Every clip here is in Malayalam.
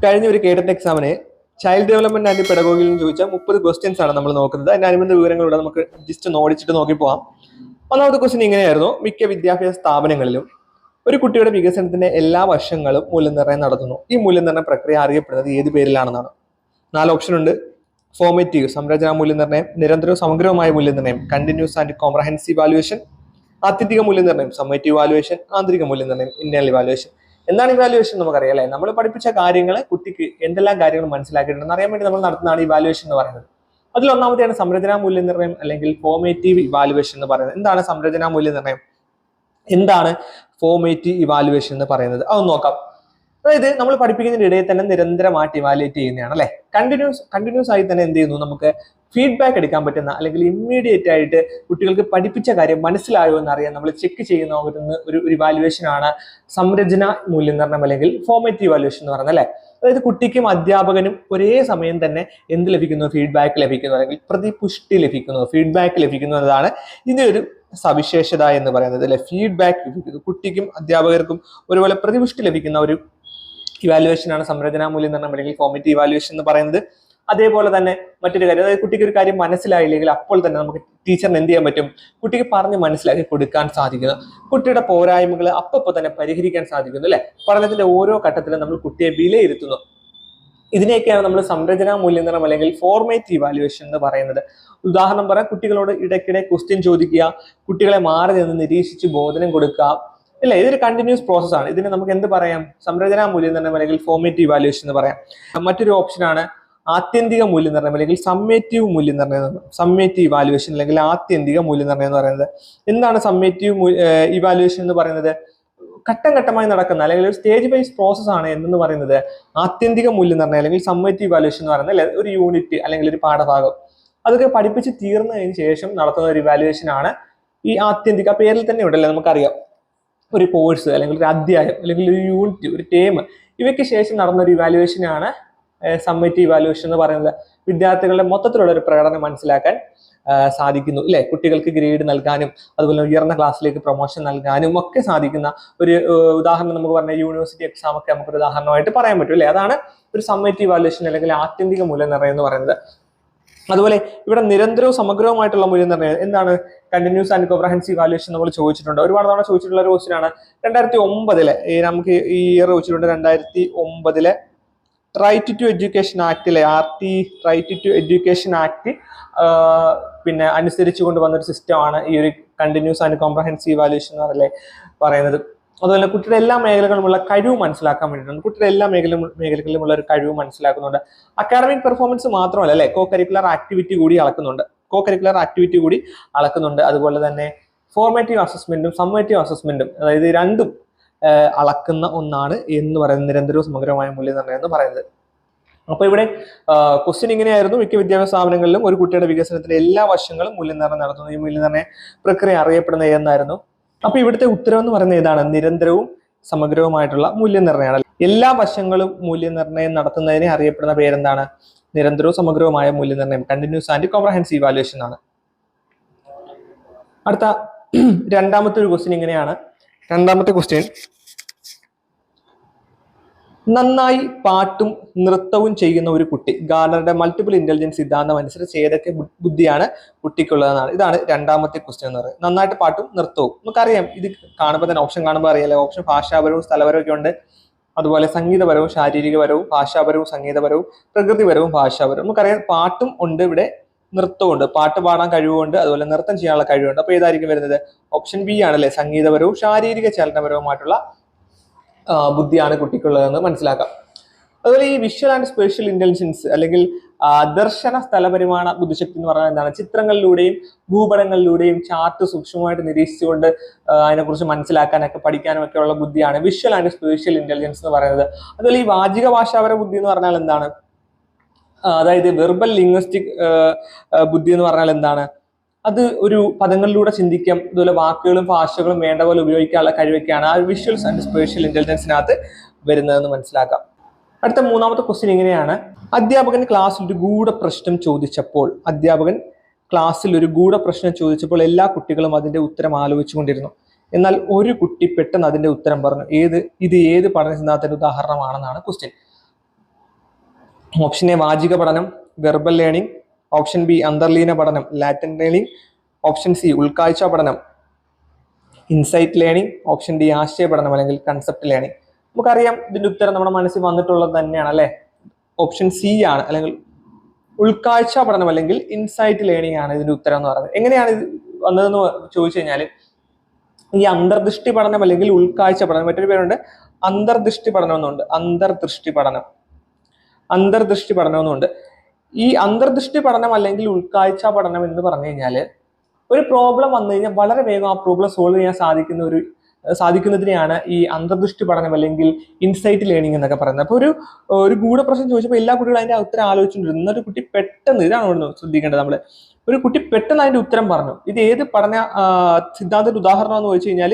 കഴിഞ്ഞ ഒരു കേഡറ്റ് എക്സാമിന് ചൈൽഡ് ഡെവലപ്മെന്റ് ആൻഡ് പെഡഗോഗിയിൽ നിന്ന് ചോദിച്ച 30 ക്വസ്റ്റ്യൻസ് ആണ് നമ്മൾ നോക്കുന്നത്. അതിന്റെ അനുബന്ധ വിവരങ്ങളിലൂടെ നമുക്ക് ജസ്റ്റ് ഒന്ന് ഓടിച്ചിട്ട് നോക്കി പോവാം. ഒന്നാമത്തെ ക്വസ്റ്റ്യൻ ഇങ്ങനെയായിരുന്നു: മിക്ക വിദ്യാഭ്യാസ സ്ഥാപനങ്ങളിലും ഒരു കുട്ടിയുടെ വികസനത്തിന്റെ എല്ലാ വർഷങ്ങളും മൂല്യനിർണ്ണയം നടത്തുന്നു. ഈ മൂല്യനിർണ്ണയ പ്രക്രിയ അറിയപ്പെടുന്നത് ഏത് പേരിലാണെന്നാണ്. 4 ഓപ്ഷൻ ഉണ്ട്: ഫോർമേറ്റീവ് സംരചനാ മൂല്യനിർണ്ണയം, നിരന്തരവും സമഗ്രവുമായ മൂല്യനിർണ്ണയം, കണ്ടിന്യൂസ് ആൻഡ് കോംപ്രഹെൻസീവ് വാല്യുവേഷൻ, ആത്യന്തിക മൂല്യനിർണ്ണയം, സമ്മേറ്റീവ് വാല്യുവേഷൻ, ആന്തരിക മൂല്യനിർണ്ണയം, ഇന്റേണൽ ഇവാലുവേഷൻ. എന്താണ് ഇവാലുവേഷൻ നമുക്കറിയാം അല്ലേ? നമ്മൾ പഠിപ്പിച്ച കാര്യങ്ങൾ കുട്ടിക്ക് എന്തെല്ലാം കാര്യങ്ങൾ മനസ്സിലാക്കിയിട്ടുണ്ടെന്ന് അറിയാൻ വേണ്ടി നമ്മൾ നടത്തുന്നതാണ് ഇവാലുവേഷൻ എന്ന് പറയുന്നത്. അതിൽ ഒന്നാമത്തെയാണ് സംരചനാ മൂല്യനിർണ്ണയം അല്ലെങ്കിൽ ഫോർമേറ്റീവ് ഇവാലുവേഷൻ എന്ന് പറയുന്നത്. എന്താണ് സംരചനാ മൂല്യനിർണ്ണയം, എന്താണ് ഫോർമേറ്റീവ് ഇവാലുവേഷൻ എന്ന് പറയുന്നത്? അതൊന്ന് നോക്കാം. അതായത് നമ്മൾ പഠിപ്പിക്കുന്നതിന്റെ ഇടയിൽ തന്നെ നിരന്തരമായിട്ട് ഇവാലുവേറ്റ് ചെയ്യുന്നതാണ് അല്ലെ. കണ്ടിന്യൂസ് ആയി തന്നെ എന്ത് ചെയ്യുന്നു, നമുക്ക് ഫീഡ്ബാക്ക് എടുക്കാൻ പറ്റുന്ന അല്ലെങ്കിൽ ഇമ്മീഡിയറ്റ് ആയിട്ട് കുട്ടികൾക്ക് പഠിപ്പിച്ച കാര്യം മനസ്സിലായോ എന്നറിയാൻ നമ്മൾ ചെക്ക് ചെയ്യുന്ന ഒരു ഇവാലുവേഷൻ ആണ് സംരചന മൂല്യനിർണ്ണയം അല്ലെങ്കിൽ ഫോർമേറ്റീവ് ഇവാലുവേഷൻ എന്ന് പറയുന്നത് അല്ലെ. അതായത് കുട്ടിക്കും അധ്യാപകനും ഒരേ സമയം തന്നെ എന്ത് ലഭിക്കുന്നു, ഫീഡ്ബാക്ക് ലഭിക്കുന്നു അല്ലെങ്കിൽ പ്രതിപുഷ്ടി ലഭിക്കുന്നു, ഫീഡ്ബാക്ക് ലഭിക്കുന്നു എന്നതാണ് ഇതിന്റെ ഒരു സവിശേഷത എന്ന് പറയുന്നത് അല്ലെ. ഫീഡ്ബാക്ക് ലഭിക്കുന്നു, കുട്ടിക്കും അധ്യാപകർക്കും ഒരുപോലെ പ്രതിപുഷ്ടി ലഭിക്കുന്ന ഒരു ഇവാലുവേഷൻ ആണ് സംരചനാ മൂല്യനിർണ്ണയം അല്ലെങ്കിൽ ഫോർമേറ്റീവ് ഇവാലുവേഷൻ എന്ന് പറയുന്നത്. അതേപോലെ തന്നെ മറ്റൊരു കാര്യം, അതായത് കുട്ടിക്ക് ഒരു കാര്യം മനസ്സിലായില്ലെങ്കിൽ അപ്പോൾ തന്നെ നമുക്ക് ടീച്ചറിന് എന്ത് ചെയ്യാൻ പറ്റും, കുട്ടിക്ക് പറഞ്ഞ് മനസ്സിലാക്കി കൊടുക്കാൻ സാധിക്കുന്നു. കുട്ടിയുടെ പോരായ്മകൾ അപ്പോൾ തന്നെ പരിഹരിക്കാൻ സാധിക്കുന്നു അല്ലെ. പഠനത്തിന്റെ ഓരോ ഘട്ടത്തിലും നമ്മൾ കുട്ടിയെ വിലയിരുത്തുന്നു. ഇതിനെയൊക്കെയാണ് നമ്മൾ സംരചനാ മൂല്യനിർണ്ണയം അല്ലെങ്കിൽ ഫോർമേറ്റീവ് ഇവാലുവേഷൻ എന്ന് പറയുന്നത്. ഉദാഹരണം പറയാം, കുട്ടികളോട് ഇടയ്ക്കിടെ ക്വസ്റ്റ്യൻ ചോദിക്കുക, കുട്ടികളെ മാറി നിന്ന് നിരീക്ഷിച്ച് ബോധനം കൊടുക്കുക ഇല്ല. ഇതൊരു കണ്ടിന്യൂസ് പ്രോസസ് ആണ്. ഇതിന് നമുക്ക് എന്ത് പറയാം, സംരചനാ മൂല്യനിർണ്ണയം അല്ലെങ്കിൽ ഫോർമേറ്റീവ് ഇവാലുവേഷൻ എന്ന് പറയാം. മറ്റൊരു ഓപ്ഷനാണ് ആത്യന്തിക മൂല്യനിർണ്ണയം അല്ലെങ്കിൽ സമ്മേറ്റീവ് മൂല്യനിർണ്ണയം, സമ്മേറ്റീവ് ഇവാലുവേഷൻ അല്ലെങ്കിൽ ആത്യന്തിക മൂല്യനിർണ്ണയം എന്ന് പറയുന്നത്. എന്താണ് സമ്മേറ്റീവ് ഇവാലുവേഷൻ എന്ന് പറയുന്നത്? ഘട്ടം ഘട്ടമായി നടക്കുന്ന അല്ലെങ്കിൽ ഒരു സ്റ്റേജ് വൈസ് പ്രോസസ് ആണ് എന്ന് പറയുന്നത് ആത്യന്തിക മൂല്യനിർണ്ണയം അല്ലെങ്കിൽ സമ്മേറ്റീവ് ഇവാലുവേഷൻ എന്ന് പറയുന്നത് അല്ലെ. ഒരു യൂണിറ്റ് അല്ലെങ്കിൽ ഒരു പാഠഭാഗം അതൊക്കെ പഠിപ്പിച്ച് തീർന്നതിന് ശേഷം നടത്തുന്ന ഒരു ഇവാലുവേഷൻ ആണ് ഈ ആത്യന്തിക. പേരിൽ തന്നെ ഉണ്ടല്ലേ, നമുക്കറിയാം ഒരു കോഴ്സ് അല്ലെങ്കിൽ ഒരു അധ്യായം അല്ലെങ്കിൽ ഒരു യൂണിറ്റ്, ഒരു ടേം, ഇവയ്ക്ക് ശേഷം നടന്ന ഒരു ഇവാലുവേഷൻ ആണ് സമ്മേറ്റീവ് ഇവാലുവേഷൻ എന്ന് പറയുന്നത്. വിദ്യാർത്ഥികളുടെ മൊത്തത്തിലുള്ള ഒരു പ്രകടനം മനസ്സിലാക്കാൻ സാധിക്കുന്നു അല്ലെ. കുട്ടികൾക്ക് ഗ്രേഡ് നൽകാനും അതുപോലെ ഉയർന്ന ക്ലാസ്സിലേക്ക് പ്രൊമോഷൻ നൽകാനും ഒക്കെ സാധിക്കുന്ന ഒരു ഉദാഹരണം നമുക്ക് പറഞ്ഞ യൂണിവേഴ്സിറ്റി എക്സാം ഒക്കെ നമുക്കൊരു ഉദാഹരണമായിട്ട് പറയാൻ പറ്റും അല്ലെ. അതാണ് ഒരു സമ്മേറ്റീവ് ഇവാലുവേഷൻ അല്ലെങ്കിൽ ആത്യന്തിക മൂല്യനിർണ്ണയം എന്ന് പറയുന്നത്. അതുപോലെ ഇവിടെ നിരന്തരവും സമഗ്രവുമായിട്ടുള്ള മൂല്യനിർണ്ണയം എന്താണ്? കണ്ടിന്യൂസ് ആൻഡ് കോംപ്രഹെൻസീവ് ഇവാലുവേഷൻ നമ്മൾ ചോദിച്ചിട്ടുണ്ട്, ഒരുപാട് തവണ ചോദിച്ചിട്ടുള്ള ഒരു ക്വസ്റ്റ്യൻ ആണ്. 2009 നമുക്ക് ഈ ഇയർ ചോദിച്ചിട്ടുണ്ട്. 2009 റൈറ്റ് ടു എഡ്യൂക്കേഷൻ ആക്ടിലെ റൈറ്റ് ടു എഡ്യൂക്കേഷൻ ആക്ട് പിന്നെ അനുസരിച്ച് കൊണ്ടുവന്നൊരു സിസ്റ്റമാണ് ഈ ഒരു കണ്ടിന്യൂസ് ആൻഡ് കോംപ്രഹെൻസീവ് ഇവാലുവേഷൻ എന്ന് പറയുന്നത്. അതുപോലെ കുട്ടിയുടെ എല്ലാ മേഖലകളിലുമുള്ള കഴിവ് മനസ്സിലാക്കാൻ വേണ്ടിയിട്ടുണ്ട്. കുട്ടിയുടെ എല്ലാ മേഖലകളിലുമുള്ള ഒരു കഴിവ് മനസ്സിലാക്കുന്നുണ്ട്. അക്കാഡമിക് പെർഫോമൻസ് മാത്രമല്ല അല്ലെ, കോ കരിക്കുലർ ആക്ടിവിറ്റി കൂടി അളക്കുന്നുണ്ട്. അതുപോലെ തന്നെ ഫോർമേറ്റീവ് അസസ്മെന്റും സമ്മേറ്റീവ് അസസ്മെന്റും, അതായത് രണ്ടും അളക്കുന്ന ഒന്നാണ് എന്ന് പറയുന്നത് നിരന്തരവും സമഗ്രമായ മൂല്യനിർണ്ണയം എന്ന് പറയുന്നത്. അപ്പൊ ഇവിടെ ക്വസ്റ്റ്യൻ ഇങ്ങനെയായിരുന്നു: മിക്ക വിദ്യാഭ്യാസ സ്ഥാപനങ്ങളിലും ഒരു കുട്ടിയുടെ വികസനത്തിന്റെ എല്ലാ വശങ്ങളും മൂല്യനിർണ്ണയം നടത്തുന്നു. ഈ മൂല്യനിർണ്ണയ പ്രക്രിയ അറിയപ്പെടുന്നത് എന്നായിരുന്നു. അപ്പൊ ഇവിടുത്തെ ഉത്തരം എന്ന് പറയുന്നത് ഏതാണ്? നിരന്തരവും സമഗ്രവുമായിട്ടുള്ള മൂല്യനിർണ്ണയമാണ്. എല്ലാ വശങ്ങളും മൂല്യനിർണ്ണയം നടത്തുന്നതിനെ അറിയപ്പെടുന്ന പേരെന്താണ്? നിരന്തരവും സമഗ്രവുമായ മൂല്യനിർണ്ണയം, കണ്ടിന്യൂസ് ആൻഡ് കോംപ്രഹെൻസീവ് ഇവാലുവേഷൻ ആണ്. അടുത്ത രണ്ടാമത്തെ ഒരു ക്വസ്റ്റ്യൻ ഇങ്ങനെയാണ്. രണ്ടാമത്തെ ക്വസ്റ്റ്യൻ: നന്നായി പാട്ടും നൃത്തവും ചെയ്യുന്ന ഒരു കുട്ടി. ഗാർണറുടെ മൾട്ടിപ്പിൾ ഇന്റലിജൻസ് സിദ്ധാന്തം അനുസരിച്ച് ഏതൊക്കെ ബുദ്ധിയാണ് കുട്ടിക്കുള്ളതെന്നാണ്. ഇതാണ് രണ്ടാമത്തെ ക്വസ്റ്റ്യൻ എന്ന് പറയുന്നത്. നന്നായിട്ട് പാട്ടും നൃത്തവും നമുക്കറിയാം. ഇത് കാണുമ്പോൾ തന്നെ ഓപ്ഷൻ കാണുമ്പോൾ അറിയാലോ. ഓപ്ഷൻ ഭാഷാപരവും സ്ഥലപരവും ഒക്കെ ഉണ്ട്. അതുപോലെ സംഗീതപരവും ശാരീരികപരവും ഭാഷാപരവും സംഗീതപരവും പ്രകൃതിപരവും ഭാഷാപരവും. നമുക്കറിയാം പാട്ടും ഉണ്ട്, ഇവിടെ നൃത്തവും ഉണ്ട്. പാട്ട് പാടാൻ കഴിവുണ്ട്, അതുപോലെ നൃത്തം ചെയ്യാനുള്ള കഴിവുണ്ട്. അപ്പൊ ഏതായിരിക്കും വരുന്നത്? ഓപ്ഷൻ ബി ആണല്ലേ, സംഗീതപരവും ശാരീരിക ചലനപരവുമായിട്ടുള്ള ബുദ്ധിയാണ് കുട്ടിക്കുള്ളതെന്ന് മനസ്സിലാക്കാം. അതുപോലെ ഈ വിഷ്വൽ ആൻഡ് സ്പേഷ്യൽ ഇന്റലിജൻസ് അല്ലെങ്കിൽ ദർശന സ്ഥലപരിമാണ ബുദ്ധിശക്തി എന്ന് പറഞ്ഞാൽ എന്താണ്? ചിത്രങ്ങളിലൂടെയും ഭൂപടങ്ങളിലൂടെയും ചാർട്ട് സൂക്ഷ്മമായിട്ട് നിരീക്ഷിച്ചുകൊണ്ട് അതിനെക്കുറിച്ച് മനസ്സിലാക്കാനൊക്കെ പഠിക്കാനും ഒക്കെ ഉള്ള ബുദ്ധിയാണ് വിഷ്വൽ ആൻഡ് സ്പേഷ്യൽ ഇന്റലിജൻസ് എന്ന് പറയുന്നത്. അതുപോലെ ഈ വാചിക ഭാഷാപര ബുദ്ധി എന്ന് പറഞ്ഞാൽ എന്താണ്? അതായത് വെർബൽ ലിംഗ്വിസ്റ്റിക് ബുദ്ധി എന്ന് പറഞ്ഞാൽ എന്താണ്? അത് ഒരു പദങ്ങളിലൂടെ ചിന്തിക്കാം, അതുപോലെ വാക്കുകളും ഭാഷകളും വേണ്ട പോലെ ഉപയോഗിക്കാനുള്ള കഴിവൊക്കെയാണ് ആ വിഷ്വൽസ് ആൻഡ് സ്പേഷ്യൽ ഇന്റലിജൻസിനകത്ത് വരുന്നതെന്ന് മനസ്സിലാക്കാം. അടുത്ത മൂന്നാമത്തെ ക്വസ്റ്റ്യൻ ഇങ്ങനെയാണ്: അധ്യാപകൻ ക്ലാസ്സിൽ ഒരു ഗൂഢപ്രശ്നം ചോദിച്ചപ്പോൾ എല്ലാ കുട്ടികളും അതിന്റെ ഉത്തരം ആലോചിച്ചുകൊണ്ടിരുന്നു. എന്നാൽ ഒരു കുട്ടി പെട്ടെന്ന് അതിന്റെ ഉത്തരം പറഞ്ഞു. ഇത് ഏത് പഠന സിദ്ധാന്തത്തിന്റെ ഉദാഹരണമാണെന്നാണ് ക്വസ്റ്റ്യൻ. ഓപ്ഷൻ എ വാചിക പഠനം, വെർബൽ ലേണിംഗ്. ഓപ്ഷൻ ബി അന്തർലീന പഠനം, ലാറ്റൻ ലേണിംഗ്. ഓപ്ഷൻ സി ഉൾക്കാഴ്ച പഠനം, ഇൻസൈറ്റ് ലേണിംഗ്. ഓപ്ഷൻ ഡി ആശയ പഠനം അല്ലെങ്കിൽ കൺസെപ്റ്റ് ലേണിംഗ്. നമുക്കറിയാം ഇതിന്റെ ഉത്തരം നമ്മുടെ മനസ്സിൽ വന്നിട്ടുള്ളത് തന്നെയാണ് അല്ലെ. ഓപ്ഷൻ സി ആണ്, അല്ലെങ്കിൽ ഉൾക്കാഴ്ച പഠനം അല്ലെങ്കിൽ ഇൻസൈറ്റ് ലേണിംഗ് ആണ് ഇതിന്റെ ഉത്തരം എന്ന് പറയുന്നത്. എങ്ങനെയാണ് ഇത് വന്നതെന്ന് ചോദിച്ചു കഴിഞ്ഞാൽ, ഈ അന്തർദൃഷ്ടി പഠനം അല്ലെങ്കിൽ ഉൾക്കാഴ്ച പഠനം, മറ്റൊരു പേരുണ്ട് അന്തർദൃഷ്ടി പഠനം എന്നുണ്ട്. അന്തർദൃഷ്ടി പഠനം എന്നുണ്ട്. ഈ അന്തർദൃഷ്ടി പഠനം അല്ലെങ്കിൽ ഉൾക്കാഴ്ച പഠനം എന്ന് പറഞ്ഞു കഴിഞ്ഞാല് ഒരു പ്രോബ്ലം വന്നു കഴിഞ്ഞാൽ വളരെ വേഗം ആ പ്രോബ്ലം സോൾവ് ചെയ്യാൻ സാധിക്കുന്നതിനെയാണ് ഈ അന്തർദൃഷ്ടി പഠനം അല്ലെങ്കിൽ ഇൻസൈറ്റ് ലേണിംഗ് എന്നൊക്കെ പറയുന്നത്. അപ്പൊ ഒരു ഗൂഢപ്രശ്നം ചോദിച്ചപ്പോൾ എല്ലാ കുട്ടികളും അതിന്റെ ഉത്തരം ആലോചിച്ചുകൊണ്ടിരുന്നു. എന്നൊരു കുട്ടി പെട്ടെന്ന്, ഇതാണ് ശ്രദ്ധിക്കേണ്ടത് നമ്മള്, ഒരു കുട്ടി പെട്ടെന്ന് അതിന്റെ ഉത്തരം പറഞ്ഞു. ഇത് ഏത് പഠന സിദ്ധാന്തത്തിന്റെ ഉദാഹരണം എന്ന് ചോദിച്ചു കഴിഞ്ഞാൽ